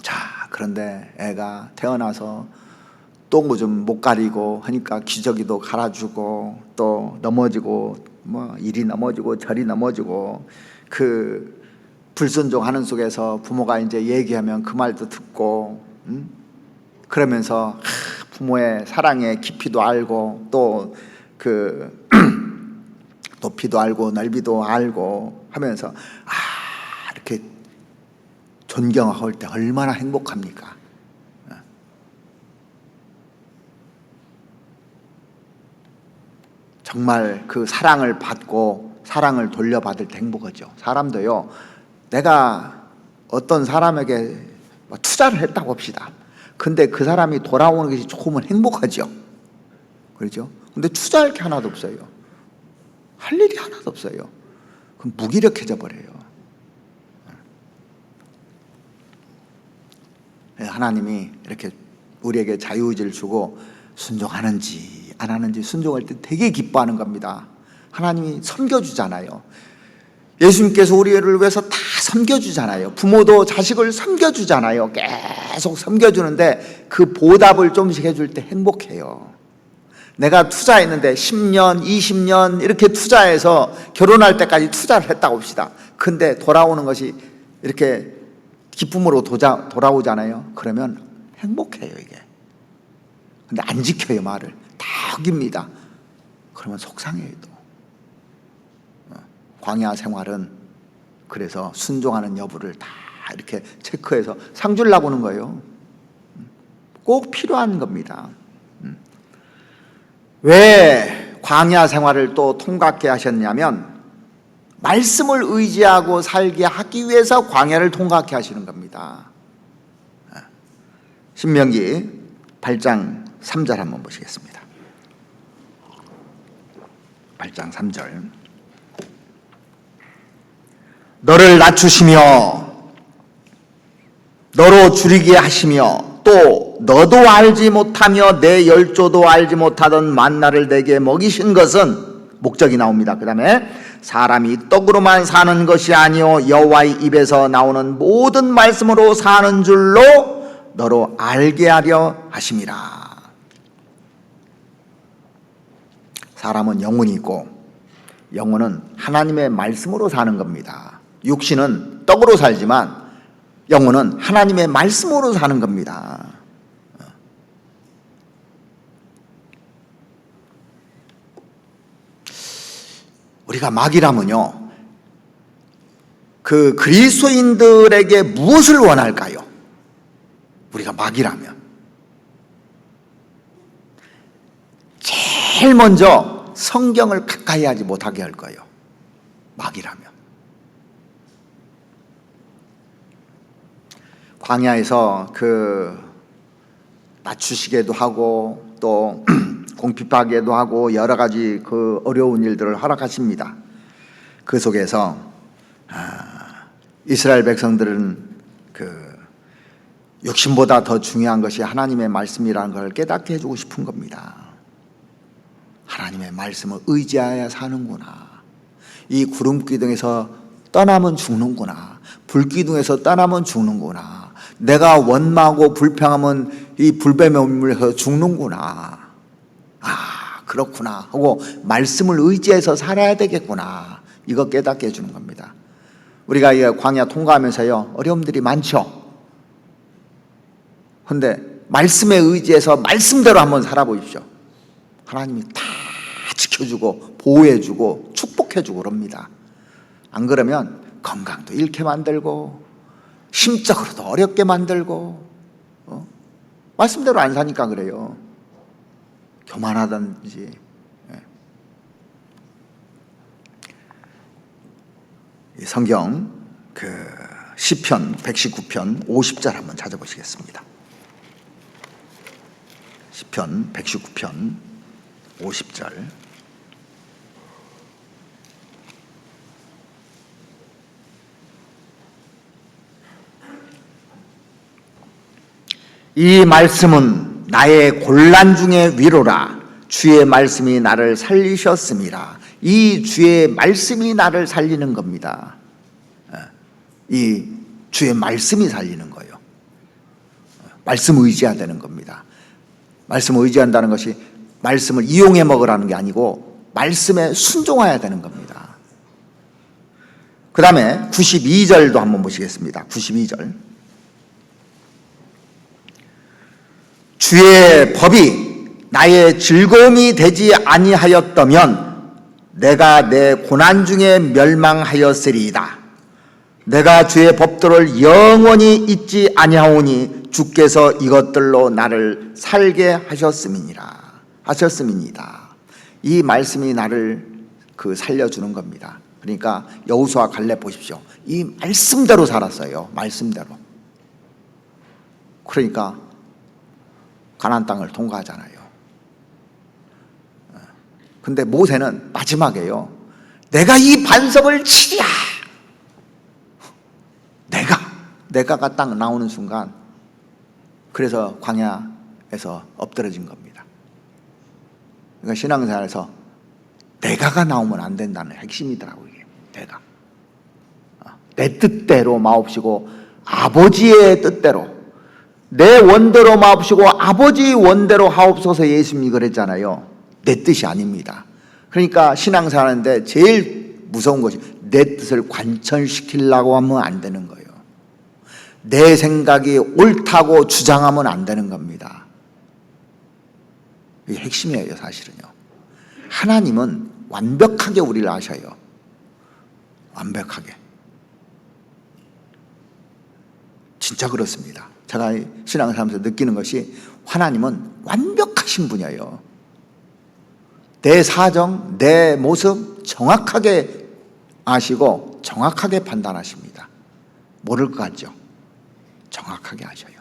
자, 그런데 애가 태어나서 똥 좀 못 가리고 하니까 기저귀도 갈아주고 또 넘어지고 뭐 이리 넘어지고 저리 넘어지고 그 불순종하는 속에서 부모가 이제 얘기하면 그 말도 듣고 그러면서 부모의 사랑의 깊이도 알고 또 그 높이도 알고 넓이도 알고 하면서 이렇게 존경할 때 얼마나 행복합니까? 정말 그 사랑을 받고 사랑을 돌려받을 때 행복하죠. 사람도요, 내가 어떤 사람에게 투자를 했다고 합시다. 근데 그 사람이 돌아오는 것이 조금은 행복하죠. 그렇죠? 근데 투자할 게 하나도 없어요. 할 일이 하나도 없어요. 그럼 무기력해져 버려요. 하나님이 이렇게 우리에게 자유의지를 주고 순종하는지 안 하는지 순종할 때 되게 기뻐하는 겁니다. 하나님이 섬겨주잖아요. 예수님께서 우리를 위해서 다 섬겨주잖아요. 부모도 자식을 섬겨주잖아요. 계속 섬겨주는데 그 보답을 조금씩 해줄 때 행복해요. 내가 투자했는데 10년, 20년 이렇게 투자해서 결혼할 때까지 투자를 했다고 합시다. 근데 돌아오는 것이 이렇게 기쁨으로 돌아오잖아요. 그러면 행복해요, 이게. 근데 안 지켜요, 말을. 다 어깁니다. 그러면 속상해요, 또. 광야 생활은 그래서 순종하는 여부를 다 이렇게 체크해서 상 주려고 하는 거예요. 꼭 필요한 겁니다. 왜 광야 생활을 또 통과하게 하셨냐면 말씀을 의지하고 살게 하기 위해서 광야를 통과하게 하시는 겁니다. 신명기 8장 3절 한번 보시겠습니다. 8장 3절. 너를 낮추시며 너로 줄이게 하시며 또 너도 알지 못하며 내 열조도 알지 못하던 만나를 내게 먹이신 것은 목적이 나옵니다. 그 다음에 사람이 떡으로만 사는 것이 아니요 여호와의 입에서 나오는 모든 말씀으로 사는 줄로 너로 알게 하려 하심이라. 사람은 영혼이 있고 영혼은 하나님의 말씀으로 사는 겁니다. 육신은 떡으로 살지만 영혼은 하나님의 말씀으로 사는 겁니다. 우리가 막이라면요, 그 그리스도인들에게 무엇을 원할까요? 우리가 막이라면 제일 먼저 성경을 가까이 하지 못하게 할 거예요. 막이라면. 광야에서 그 낮추시게도 하고 또 공핍하게도 하고 여러 가지 그 어려운 일들을 허락하십니다. 그 속에서 이스라엘 백성들은 그 육신보다 더 중요한 것이 하나님의 말씀이라는 걸 깨닫게 해주고 싶은 겁니다. 하나님의 말씀을 의지하여 사는구나. 이 구름기둥에서 떠나면 죽는구나. 불기둥에서 떠나면 죽는구나. 내가 원망하고 불평하면 이 불뱀에 물려서 죽는구나. 그렇구나 하고 말씀을 의지해서 살아야 되겠구나. 이거 깨닫게 해주는 겁니다. 우리가 이 광야 통과하면서요, 어려움들이 많죠. 그런데 말씀에 의지해서 말씀대로 한번 살아보십시오. 하나님이 다 지켜주고 보호해주고 축복해주고 그럽니다. 안 그러면 건강도 잃게 만들고 심적으로도 어렵게 만들고 말씀대로 안 사니까 그래요. 교만하든지. 성경 그 시편 119편 50절 한번 찾아보시겠습니다. 시편 119편 50절. 이 말씀은 나의 곤란 중의 위로라. 주의 말씀이 나를 살리셨습니다. 이 주의 말씀이 나를 살리는 겁니다. 이 주의 말씀이 살리는 거예요. 말씀 의지해야 되는 겁니다. 말씀 의지한다는 것이 말씀을 이용해 먹으라는 게 아니고 말씀에 순종해야 되는 겁니다. 그 다음에 92절도 한번 보시겠습니다. 92절. 주의 법이 나의 즐거움이 되지 아니하였다면 내가 내 고난 중에 멸망하였으리이다. 내가 주의 법도를 영원히 잊지 아니하오니 주께서 이것들로 나를 살게 하셨음이니라. 이 말씀이 나를 살려주는 겁니다. 그러니까 여호수아 갈렙 보십시오. 이 말씀대로 살았어요. 말씀대로. 그러니까 가나안 땅을 통과하잖아요. 근데 모세는 마지막에요. 내가 이 반석을 치랴. 내가가 딱 나오는 순간 그래서 광야에서 엎드러진 겁니다. 그러니까 신앙생활에서 내가가 나오면 안 된다는 핵심이더라고요. 이게 내가. 내 뜻대로 마옵시고 아버지의 뜻대로 내 원대로 마옵시고 아버지 원대로 하옵소서 예수님이 그랬잖아요. 내 뜻이 아닙니다. 그러니까 신앙생활하는데 제일 무서운 것이 내 뜻을 관철시키려고 하면 안 되는 거예요. 내 생각이 옳다고 주장하면 안 되는 겁니다. 이게 핵심이에요, 사실은요. 하나님은 완벽하게 우리를 아셔요. 완벽하게. 진짜 그렇습니다. 제가 신앙생활하면서 느끼는 것이 하나님은 완벽하신 분이에요. 내 사정, 내 모습 정확하게 아시고 정확하게 판단하십니다. 모를 것 같죠? 정확하게 아셔요.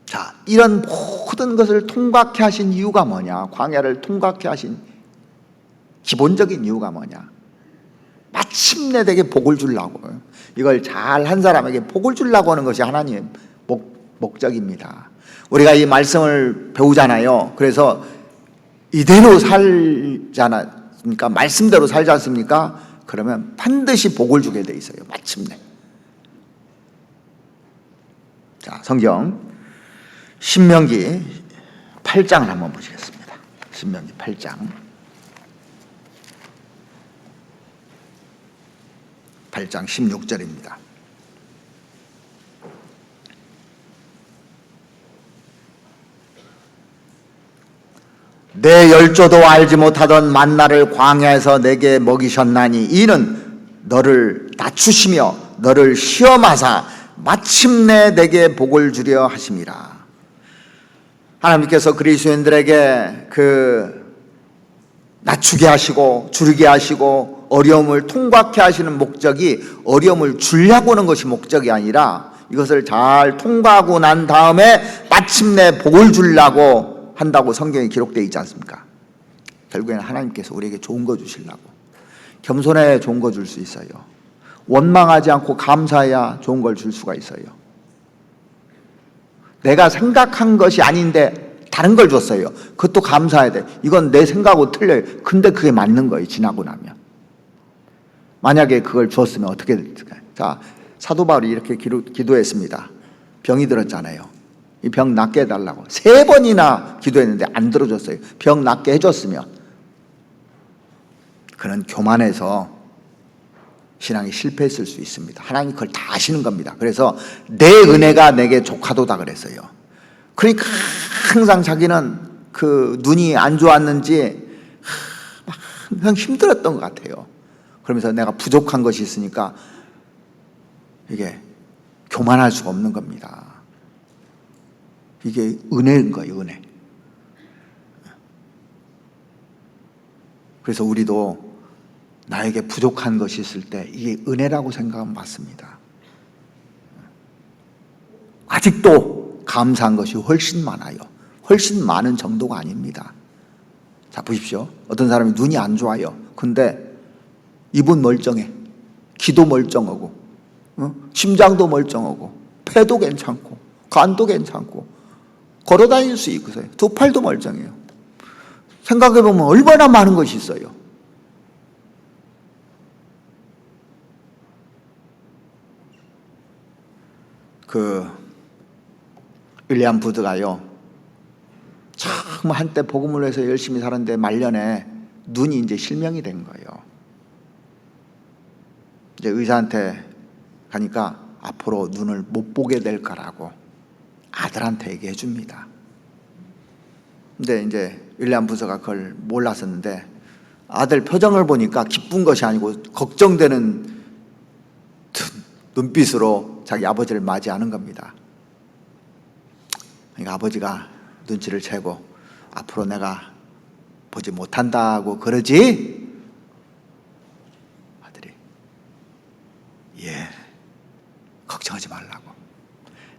자, 이런 모든 것을 통과케 하신 이유가 뭐냐? 광야를 통과케 하신 기본적인 이유가 뭐냐? 마침내 내게 복을 주려고, 이걸 잘 한 사람에게 복을 주려고 하는 것이 하나님의 목적입니다. 우리가 이 말씀을 배우잖아요. 그래서 이대로 살지 않습니까? 말씀대로 살지 않습니까? 그러면 반드시 복을 주게 돼 있어요. 마침내. 자, 성경 신명기 8장을 한번 보시겠습니다. 신명기 8장 16절입니다. 내 열조도 알지 못하던 만나를 광야에서 내게 먹이셨나니 이는 너를 낮추시며 너를 시험하사 마침내 내게 복을 주려 하심이라. 하나님께서 그리스도인들에게 낮추게 하시고 줄이게 하시고 어려움을 통과케 하시는 목적이 어려움을 주려고 하는 것이 목적이 아니라 이것을 잘 통과하고 난 다음에 마침내 복을 주려고 한다고 성경에 기록되어 있지 않습니까? 결국에는 하나님께서 우리에게 좋은 거 주시려고, 겸손해 좋은 거 줄 수 있어요. 원망하지 않고 감사해야 좋은 걸 줄 수가 있어요. 내가 생각한 것이 아닌데 다른 걸 줬어요. 그것도 감사해야 돼. 이건 내 생각하고 틀려요. 근데 그게 맞는 거예요. 지나고 나면. 만약에 그걸 줬으면 어떻게 될까요? 자, 사도 바울이 이렇게 기도했습니다. 병이 들었잖아요. 이 병 낫게 해달라고 3번이나 기도했는데 안 들어줬어요. 병 낫게 해줬으면. 그는 교만해서 신앙이 실패했을 수 있습니다. 하나님 그걸 다 아시는 겁니다. 그래서 내 은혜가 내게 족하도다 그랬어요. 그러니까 항상 자기는 눈이 안 좋았는지 항상 힘들었던 것 같아요. 그러면서 내가 부족한 것이 있으니까 이게 교만할 수가 없는 겁니다. 이게 은혜인 거예요, 은혜. 그래서 우리도 나에게 부족한 것이 있을 때 이게 은혜라고 생각하면 맞습니다. 아직도 감사한 것이 훨씬 많아요. 훨씬 많은 정도가 아닙니다. 자, 보십시오. 어떤 사람이 눈이 안 좋아요. 근데 입은 멀쩡해. 귀도 멀쩡하고 심장도 멀쩡하고 폐도 괜찮고 간도 괜찮고 걸어 다닐 수 있고요. 두 팔도 멀쩡해요. 생각해 보면 얼마나 많은 것이 있어요. 윌리엄 부드가요, 참 한때 복음을 위해서 열심히 살았는데 말년에 눈이 이제 실명이 된 거예요. 이제 의사한테 가니까 앞으로 눈을 못 보게 될 거라고 아들한테 얘기해 줍니다. 근데 이제 윌리엄 부드가 그걸 몰랐었는데 아들 표정을 보니까 기쁜 것이 아니고 걱정되는 눈빛으로 자기 아버지를 맞이하는 겁니다. 그러니까 아버지가 눈치를 채고 앞으로 내가 보지 못한다고 그러지? 아들이 예, 걱정하지 말라고.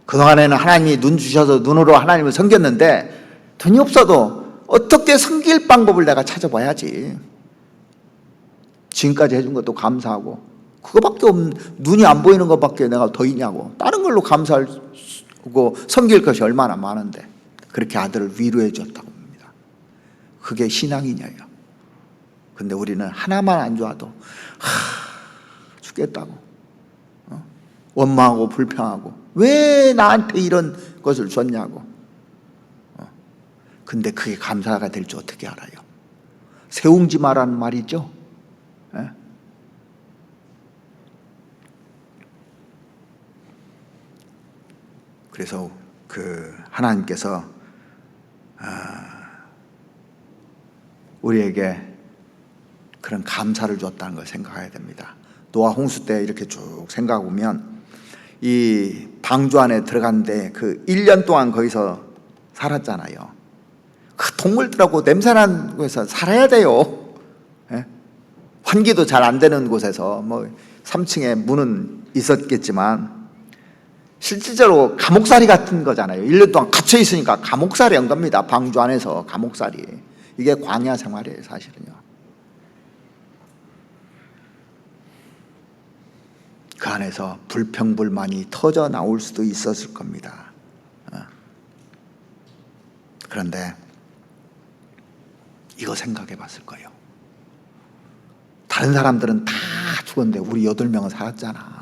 그동안에는 하나님이 눈 주셔서 눈으로 하나님을 섬겼는데 돈이 없어도 어떻게 섬길 방법을 내가 찾아봐야지. 지금까지 해준 것도 감사하고 그거밖에 없는, 눈이 안 보이는 것밖에 내가 더 있냐고. 다른 걸로 감사하고 섬길 것이 얼마나 많은데. 그렇게 아들을 위로해 줬다고 합니다. 그게 신앙이냐요. 근데 우리는 하나만 안 좋아도 죽겠다고 원망하고 불평하고 왜 나한테 이런 것을 줬냐고. 근데 그게 감사가 될 줄 어떻게 알아요? 세웅지 마라는 말이 있죠. 그래서 하나님께서 우리에게 그런 감사를 줬다는 걸 생각해야 됩니다. 노아 홍수 때 이렇게 쭉 생각해 보면 이 방주 안에 들어갔는데 1년 동안 거기서 살았잖아요. 그 동물들하고 냄새나는 곳에서 살아야 돼요. 환기도 잘 안 되는 곳에서 3층에 문은 있었겠지만 실질적으로 감옥살이 같은 거잖아요. 1년 동안 갇혀 있으니까 감옥살이 한 겁니다. 방주 안에서 감옥살이. 이게 광야 생활이에요, 사실은요. 그 안에서 불평불만이 터져 나올 수도 있었을 겁니다. 그런데 이거 생각해 봤을 거예요. 다른 사람들은 다 죽었는데 우리 8명은 살았잖아.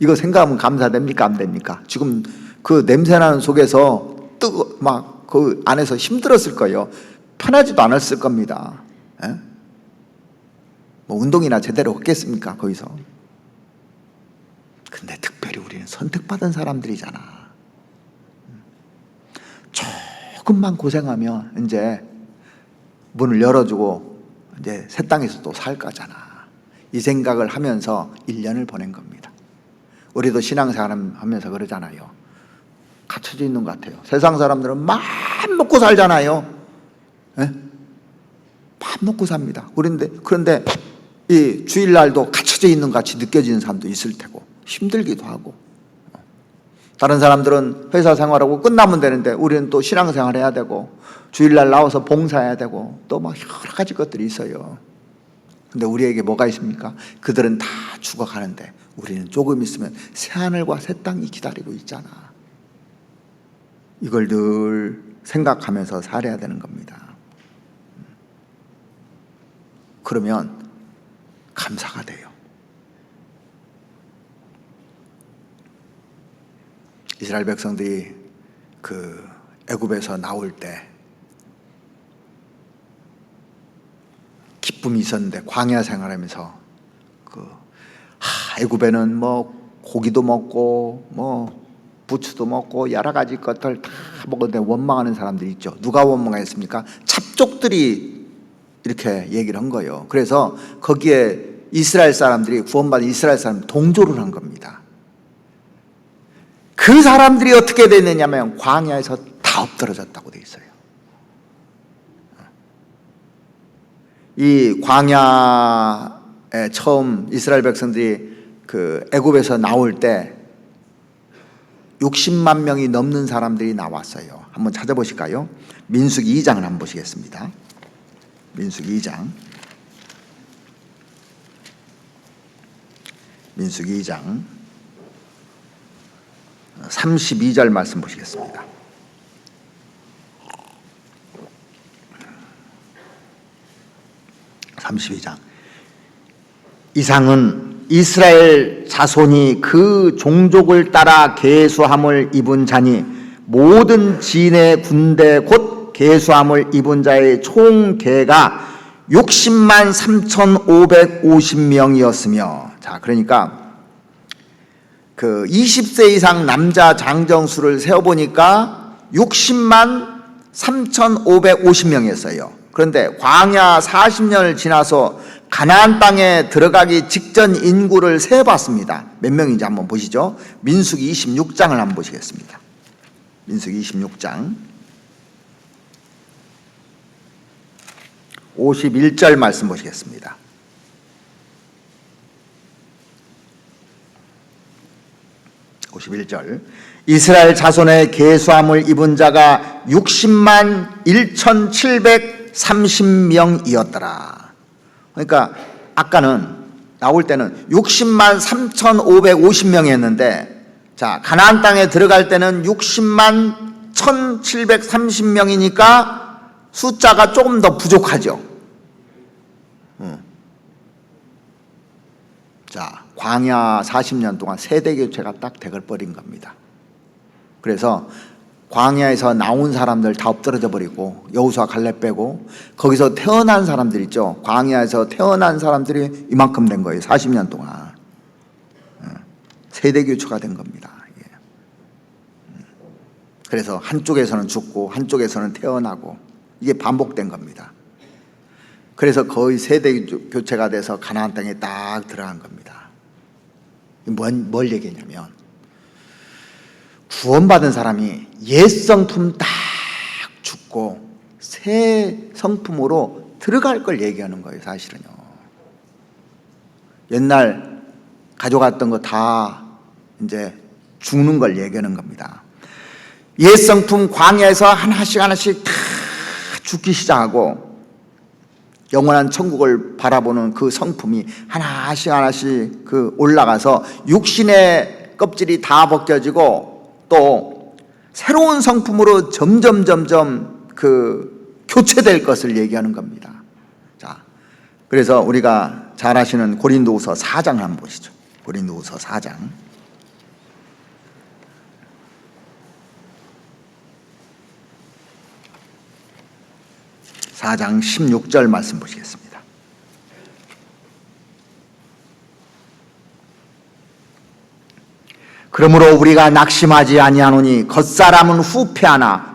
이거 생각하면 감사됩니까? 안 됩니까? 지금 그 냄새나는 속에서 그 안에서 힘들었을 거예요. 편하지도 않았을 겁니다. 운동이나 제대로 했겠습니까? 거기서. 근데 특별히 우리는 선택받은 사람들이잖아. 조금만 고생하면 이제 문을 열어주고 이제 새 땅에서 또 살 거잖아. 이 생각을 하면서 1년을 보낸 겁니다. 우리도 신앙생활 하면서 그러잖아요. 갇혀져 있는 것 같아요. 세상 사람들은 마음 먹고 살잖아요. 마음 먹고 삽니다. 그런데 이 주일날도 갇혀져 있는 것 같이 느껴지는 사람도 있을 테고 힘들기도 하고. 다른 사람들은 회사 생활하고 끝나면 되는데 우리는 또 신앙생활 해야 되고 주일날 나와서 봉사해야 되고 또 여러 가지 것들이 있어요. 근데 우리에게 뭐가 있습니까? 그들은 다 죽어가는데 우리는 조금 있으면 새하늘과 새 땅이 기다리고 있잖아. 이걸 늘 생각하면서 살아야 되는 겁니다. 그러면 감사가 돼요. 이스라엘 백성들이 애굽에서 나올 때 기쁨이 있었는데 광야 생활하면서 애굽에는 고기도 먹고 부추도 먹고 여러 가지 것들 다 먹었는데 원망하는 사람들이 있죠. 누가 원망했습니까? 찹족들이 이렇게 얘기를 한 거예요. 그래서 거기에 이스라엘 사람들이 구원받은 이스라엘 사람 동조를 한 겁니다. 그 사람들이 어떻게 됐느냐면 광야에서 다 엎드러졌다고 돼 있어요. 이 광야에 처음 이스라엘 백성들이 애굽에서 나올 때 60만 명이 넘는 사람들이 나왔어요. 한번 찾아보실까요? 민수기 2장을 한번 보시겠습니다. 민수기 2장. 민수기 2장 32절 말씀 보시겠습니다. 32장. 이상은 이스라엘 자손이 그 종족을 따라 계수함을 입은 자니 모든 진의 군대 곧 계수함을 입은 자의 총 계가 60만 3,550명이었으며, 자, 그러니까 그 20세 이상 남자 장정수를 세어보니까 60만 3,550명이었어요. 그런데 광야 40년을 지나서 가나안 땅에 들어가기 직전 인구를 세봤습니다. 몇 명인지 한번 보시죠. 민수기 26장을 한번 보시겠습니다. 민수기 26장 51절 말씀 보시겠습니다. 이스라엘 자손의 계수함을 입은 자가 60만 1,730명이었더라. 그러니까 아까는 나올 때는 60만 3,550명이었는데, 자, 가나안 땅에 들어갈 때는 60만 1,730명이니까 숫자가 조금 더 부족하죠. 자, 광야 40년 동안 세대 교체가 딱 돼버린 겁니다. 그래서 광야에서 나온 사람들 다 엎드러져 버리고 여호수아 갈렙 빼고 거기서 태어난 사람들 있죠. 광야에서 태어난 사람들이 이만큼 된 거예요. 40년 동안. 세대 교체가 된 겁니다. 그래서 한쪽에서는 죽고 한쪽에서는 태어나고 이게 반복된 겁니다. 그래서 거의 세대 교체가 돼서 가나안 땅에 딱 들어간 겁니다. 뭘 얘기했냐면, 구원받은 사람이 옛 성품 딱 죽고 새 성품으로 들어갈 걸 얘기하는 거예요. 사실은요. 옛날 가져갔던 거 다 이제 죽는 걸 얘기하는 겁니다. 옛 성품 광야에서 하나씩 하나씩 다 죽기 시작하고 영원한 천국을 바라보는 그 성품이 하나씩 하나씩 그 올라가서 육신의 껍질이 다 벗겨지고 또 새로운 성품으로 점점 그 교체될 것을 얘기하는 겁니다. 자, 그래서 우리가 잘 아시는 고린도후서 4장 한번 보시죠. 고린도후서 4장 4장 16절 말씀 보시겠습니다. 그러므로 우리가 낙심하지 아니하노니 겉사람은 후패하나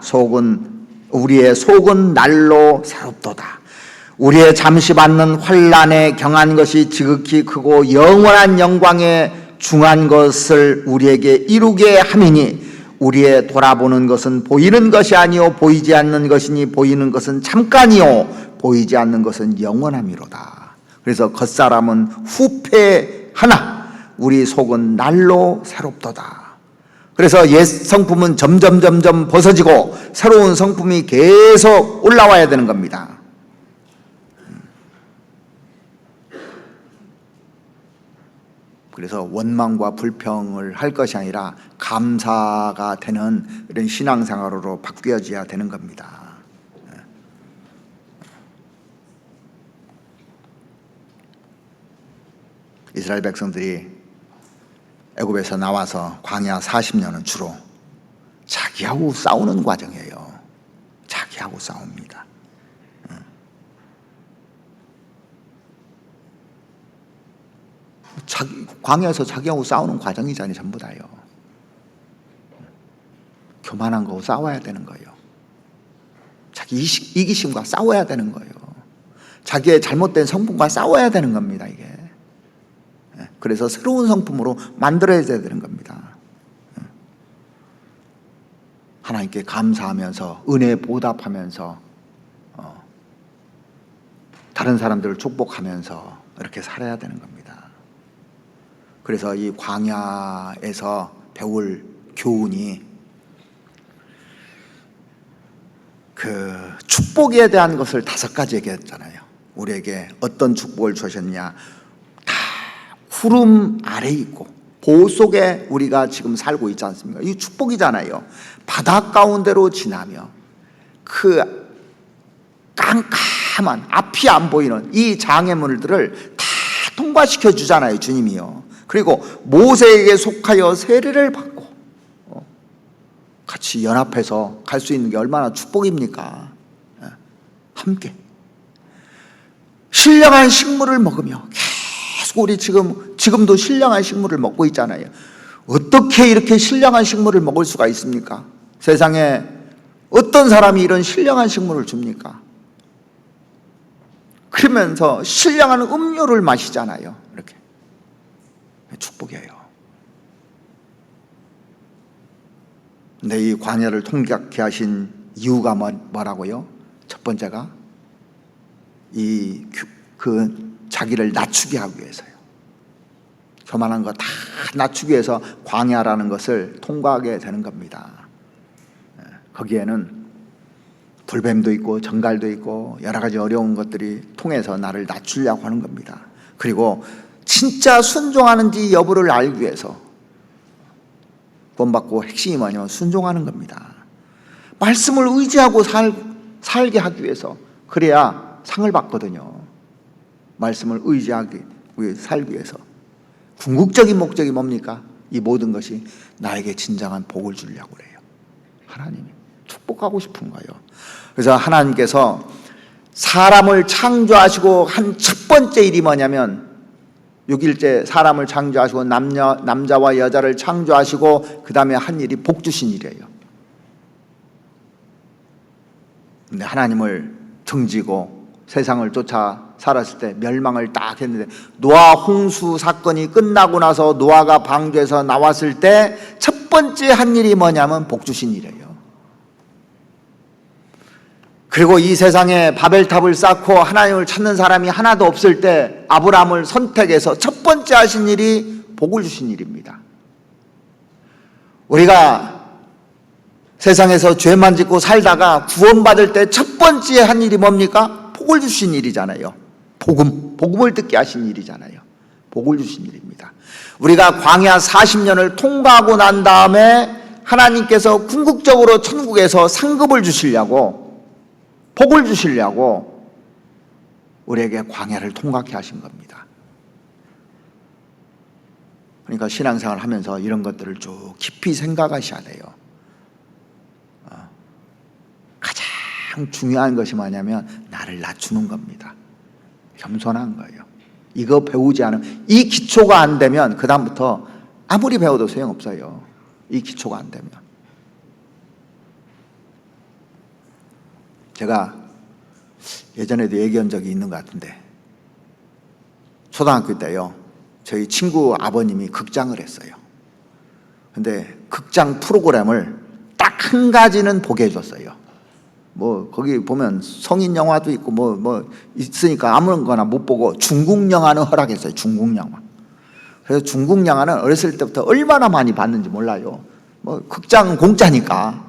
우리의 속은 날로 새롭도다. 우리의 잠시 받는 환난에 경한 것이 지극히 크고 영원한 영광에 중한 것을 우리에게 이루게 함이니 우리의 돌아보는 것은 보이는 것이 아니요 보이지 않는 것이니 보이는 것은 잠깐이요 보이지 않는 것은 영원함이로다. 그래서 겉사람은 후패하나 우리 속은 날로 새롭도다. 그래서 옛 성품은 점점 벗어지고 새로운 성품이 계속 올라와야 되는 겁니다. 그래서 원망과 불평을 할 것이 아니라 감사가 되는 이런 신앙생활로 바뀌어져야 되는 겁니다. 이스라엘 백성들이 애굽에서 나와서 광야 40년은 주로 자기하고 싸우는 과정이에요. 자기하고 싸웁니다. 광야에서 자기하고 싸우는 과정이잖아요. 전부 다요. 교만한 거하고 싸워야 되는 거예요. 자기 이기심과 싸워야 되는 거예요. 자기의 잘못된 성품과 싸워야 되는 겁니다. 이게. 그래서 새로운 성품으로 만들어야 되는 겁니다. 하나님께 감사하면서 은혜에 보답하면서 다른 사람들을 축복하면서 이렇게 살아야 되는 겁니다. 그래서 이 광야에서 배울 교훈이 그 축복에 대한 것을 5가지 얘기했잖아요. 우리에게 어떤 축복을 주셨냐. 다 구름 아래에 있고 보호 속에 우리가 지금 살고 있지 않습니까? 이 축복이잖아요. 바다 가운데로 지나며 그 깜깜한 앞이 안 보이는 이 장애물들을 다 통과시켜 주잖아요, 주님이요. 그리고 모세에게 속하여 세례를 받고 같이 연합해서 갈 수 있는 게 얼마나 축복입니까? 함께 신령한 식물을 먹으며 계속 우리 지금도 신령한 식물을 먹고 있잖아요. 어떻게 이렇게 신령한 식물을 먹을 수가 있습니까? 세상에 어떤 사람이 이런 신령한 식물을 줍니까? 그러면서 신령한 음료를 마시잖아요. 이렇게 축복이에요. 근데 이 광야를 통곡케 하신 이유가 뭐라고요? 첫 번째가 자기를 낮추게 하기 위해서요. 교만한 거 다 낮추기 위해서 광야라는 것을 통과하게 되는 겁니다. 거기에는 불뱀도 있고 정갈도 있고 여러 가지 어려운 것들이 통해서 나를 낮추려고 하는 겁니다. 그리고 진짜 순종하는지 여부를 알기 위해서 본받고 핵심이 뭐냐면 순종하는 겁니다. 말씀을 의지하고 살게 하기 위해서, 그래야 상을 받거든요. 말씀을 의지하기 위해 살기 위해서. 궁극적인 목적이 뭡니까? 이 모든 것이 나에게 진정한 복을 주려고 그래요. 하나님이 축복하고 싶은 거예요. 그래서 하나님께서 사람을 창조하시고 한 첫 번째 일이 뭐냐면 6일째 사람을 창조하시고 남자와 여자를 창조하시고 그 다음에 한 일이 복 주신 일이에요. 근데 하나님을 등지고 세상을 쫓아 살았을 때 멸망을 딱 했는데, 노아 홍수 사건이 끝나고 나서 노아가 방주에서 나왔을 때 첫 번째 한 일이 뭐냐면 복 주신 일이에요. 그리고 이 세상에 바벨탑을 쌓고 하나님을 찾는 사람이 하나도 없을 때 아브라함을 선택해서 첫 번째 하신 일이 복을 주신 일입니다. 우리가 세상에서 죄만 짓고 살다가 구원받을 때 첫 번째 한 일이 뭡니까? 복을 주신 일이잖아요. 복음을 듣게 하신 일이잖아요. 복을 주신 일입니다. 우리가 광야 40년을 통과하고 난 다음에 하나님께서 궁극적으로 천국에서 상급을 주시려고, 복을 주시려고 우리에게 광야를 통과케 하신 겁니다. 그러니까 신앙생활을 하면서 이런 것들을 쭉 깊이 생각하셔야 돼요. 가장 중요한 것이 뭐냐면 나를 낮추는 겁니다. 겸손한 거예요. 이거 배우지 않으면, 이 기초가 안 되면 그 다음부터 아무리 배워도 소용없어요. 이 기초가 안 되면. 제가 예전에도 얘기한 적이 있는 것 같은데, 초등학교 때요, 저희 친구 아버님이 극장을 했어요. 근데 극장 프로그램을 딱 한 가지는 보게 해줬어요. 뭐 거기 보면 성인 영화도 있고 뭐 있으니까 아무거나 못 보고 중국 영화는 허락했어요. 중국 영화. 그래서 중국 영화는 어렸을 때부터 얼마나 많이 봤는지 몰라요. 뭐 극장 공짜니까.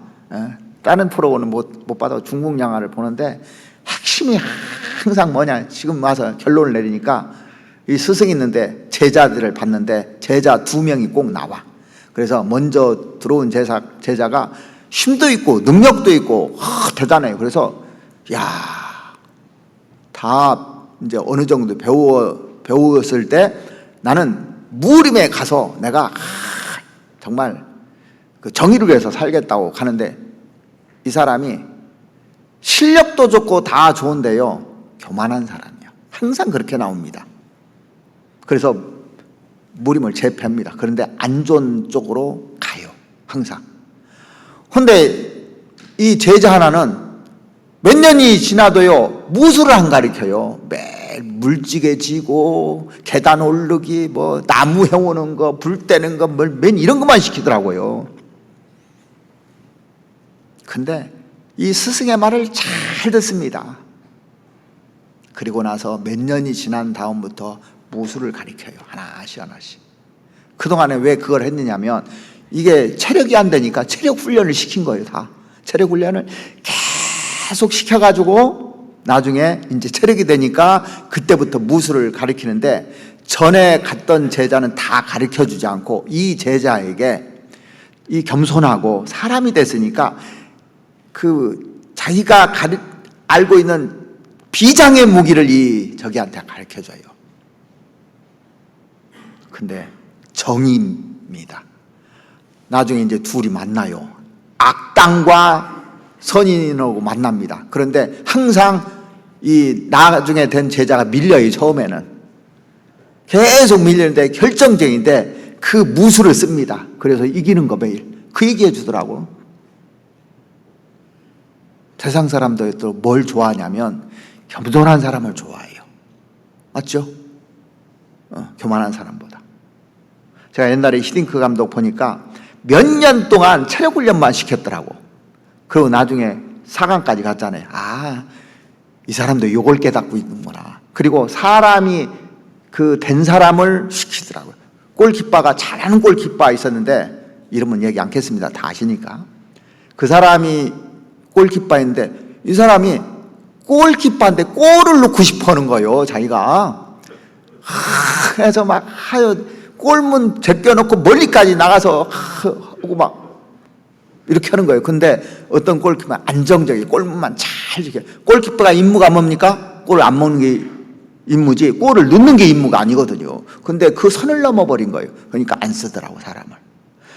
다른 프로는 못 봐도 중국 영화를 보는데, 핵심이 항상 뭐냐, 지금 와서 결론을 내리니까 이 스승이 있는데 제자들을 봤는데 제자 2명이 꼭 나와. 그래서 먼저 들어온 제자가 힘도 있고 능력도 있고 대단해요. 그래서 다 이제 어느 정도 배웠을 때 나는 무림에 가서 내가 정말 그 정의를 위해서 살겠다고 가는데, 이 사람이 실력도 좋고 다 좋은데요, 교만한 사람이야. 항상 그렇게 나옵니다. 그래서 무림을 제패합니다. 그런데 안 좋은 쪽으로 가요, 항상. 근데 이 제자 하나는 몇 년이 지나도요, 무술을 안 가르쳐요. 매일 물찌개 지고 계단 오르기, 뭐 나무 해오는 거, 불 떼는 거, 맨 이런 것만 시키더라고요. 근데 이 스승의 말을 잘 듣습니다. 그리고 나서 몇 년이 지난 다음부터 무술을 가르쳐요. 하나씩. 그동안에 왜 그걸 했느냐면, 이게 체력이 안 되니까 체력 훈련을 시킨 거예요. 다 체력 훈련을 계속 시켜가지고 나중에 이제 체력이 되니까 그때부터 무술을 가르치는데, 전에 갔던 제자는 다 가르쳐주지 않고 이 제자에게 이 겸손하고 사람이 됐으니까 그 자기가 알고 있는 비장의 무기를 이 저기한테 가르쳐줘요. 근데 정의입니다. 나중에 이제 둘이 만나요. 악당과 선인하고 만납니다. 그런데 항상 이 나중에 된 제자가 밀려요. 처음에는 계속 밀리는데 결정적인데 그 무술을 씁니다. 그래서 이기는 거 매일. 그 얘기해 주더라고. 세상 사람들 또 뭘 좋아하냐면 겸손한 사람을 좋아해요. 맞죠? 교만한 사람보다. 제가 옛날에 히딩크 감독 보니까 몇 년 동안 체력 훈련만 시켰더라고. 그리고 나중에 4강까지 갔잖아요. 아, 이 사람도 요걸 깨닫고 있는구나. 그리고 사람이 그 된 사람을 시키더라고요. 골키퍼가 잘하는 골키퍼가 있었는데 이름은 얘기 않겠습니다. 다 아시니까. 그 사람이 골키퍼인데 이 사람이 골키퍼한테 골을 넣고 싶어 하는 거예요. 자기가. 그래서 막 골문 제껴놓고 멀리까지 나가서 하고 막 이렇게 하는 거예요. 근데 어떤 골키퍼는 안정적이게 골문만 잘 지켜. 골키퍼가 임무가 뭡니까? 골을 안 먹는 게 임무지 골을 넣는 게 임무가 아니거든요. 근데 그 선을 넘어버린 거예요. 그러니까 안 쓰더라고 사람을.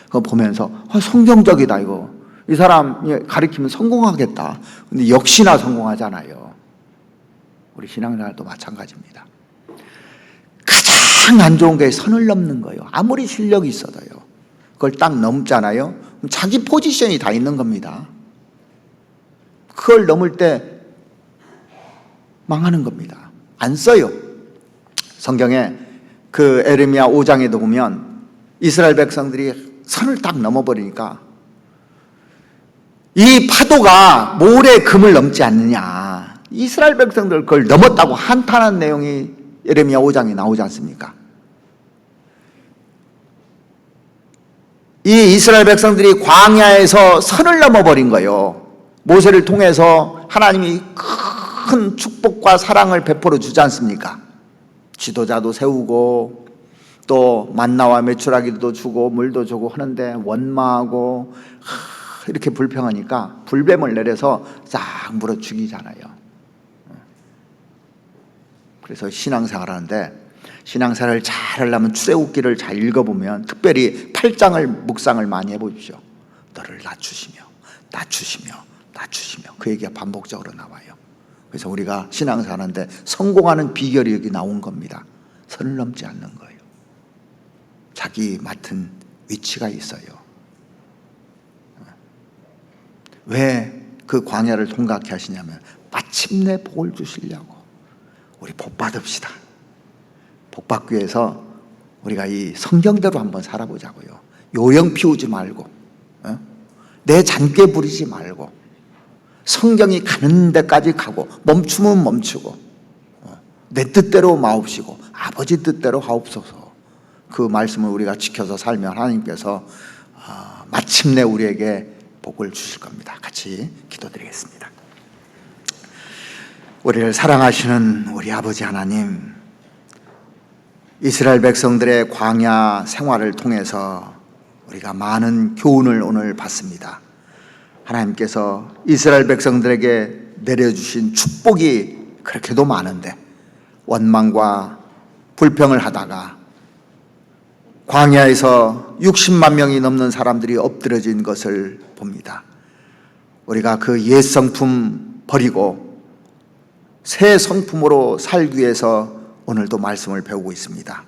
그거 보면서 성경적이다 이거. 이 사람이 가르치면 성공하겠다. 근데 역시나 성공하잖아요. 우리 신앙생활도 마찬가지입니다. 가장 안 좋은 게 선을 넘는 거예요. 아무리 실력이 있어도요. 그걸 딱 넘잖아요. 그럼 자기 포지션이 다 있는 겁니다. 그걸 넘을 때 망하는 겁니다. 안 써요. 성경에 그 에레미야 5장에도 보면 이스라엘 백성들이 선을 딱 넘어버리니까 이 파도가 모래 금을 넘지 않느냐. 이스라엘 백성들 그걸 넘었다고 한탄한 내용이 에레미야 5장에 나오지 않습니까? 이 이스라엘 백성들이 광야에서 선을 넘어버린 거예요. 모세를 통해서 하나님이 큰 축복과 사랑을 베풀어 주지 않습니까? 지도자도 세우고 또 만나와 메추라기도 주고 물도 주고 하는데 원망하고 이렇게 불평하니까 불뱀을 내려서 싹 물어 죽이잖아요. 그래서 신앙생활 하는데 신앙생활을 잘 하려면 출애굽기를 잘 읽어보면 특별히 8장을 묵상을 많이 해보십시오. 너를 낮추시며 낮추시며 낮추시며 그 얘기가 반복적으로 나와요. 그래서 우리가 신앙생활 하는데 성공하는 비결이 여기 나온 겁니다. 선을 넘지 않는 거예요. 자기 맡은 위치가 있어요. 왜 그 광야를 통과하게 하시냐면 마침내 복을 주시려고. 우리 복 받읍시다. 복 받기 위해서 우리가 이 성경대로 한번 살아보자고요. 요령 피우지 말고 내 잔꾀 부리지 말고 성경이 가는 데까지 가고 멈추면 멈추고 내 뜻대로 마옵시고 아버지 뜻대로 하옵소서. 그 말씀을 우리가 지켜서 살면 하나님께서 마침내 우리에게 복을 주실 겁니다. 같이 기도드리겠습니다. 우리를 사랑하시는 우리 아버지 하나님, 이스라엘 백성들의 광야 생활을 통해서 우리가 많은 교훈을 오늘 받습니다. 하나님께서 이스라엘 백성들에게 내려주신 축복이 그렇게도 많은데 원망과 불평을 하다가 광야에서 60만 명이 넘는 사람들이 엎드려진 것을 봅니다. 우리가 그 옛 성품 버리고 새 성품으로 살기 위해서 오늘도 말씀을 배우고 있습니다.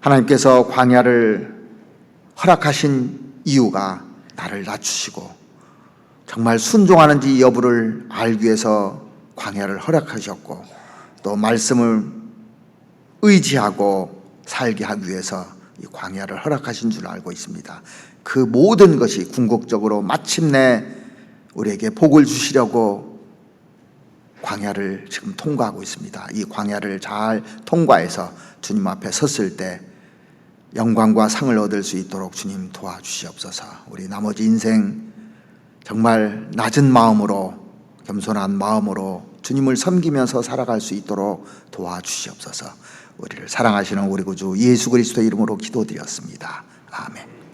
하나님께서 광야를 허락하신 이유가 나를 낮추시고 정말 순종하는지 여부를 알기 위해서 광야를 허락하셨고 또 말씀을 의지하고 살게 하기 위해서 이 광야를 허락하신 줄 알고 있습니다. 그 모든 것이 궁극적으로 마침내 우리에게 복을 주시려고 광야를 지금 통과하고 있습니다. 이 광야를 잘 통과해서 주님 앞에 섰을 때 영광과 상을 얻을 수 있도록 주님 도와주시옵소서. 우리 나머지 인생 정말 낮은 마음으로 겸손한 마음으로 주님을 섬기면서 살아갈 수 있도록 도와주시옵소서. 우리를 사랑하시는 우리 구주 예수 그리스도의 이름으로 기도드렸습니다. 아멘.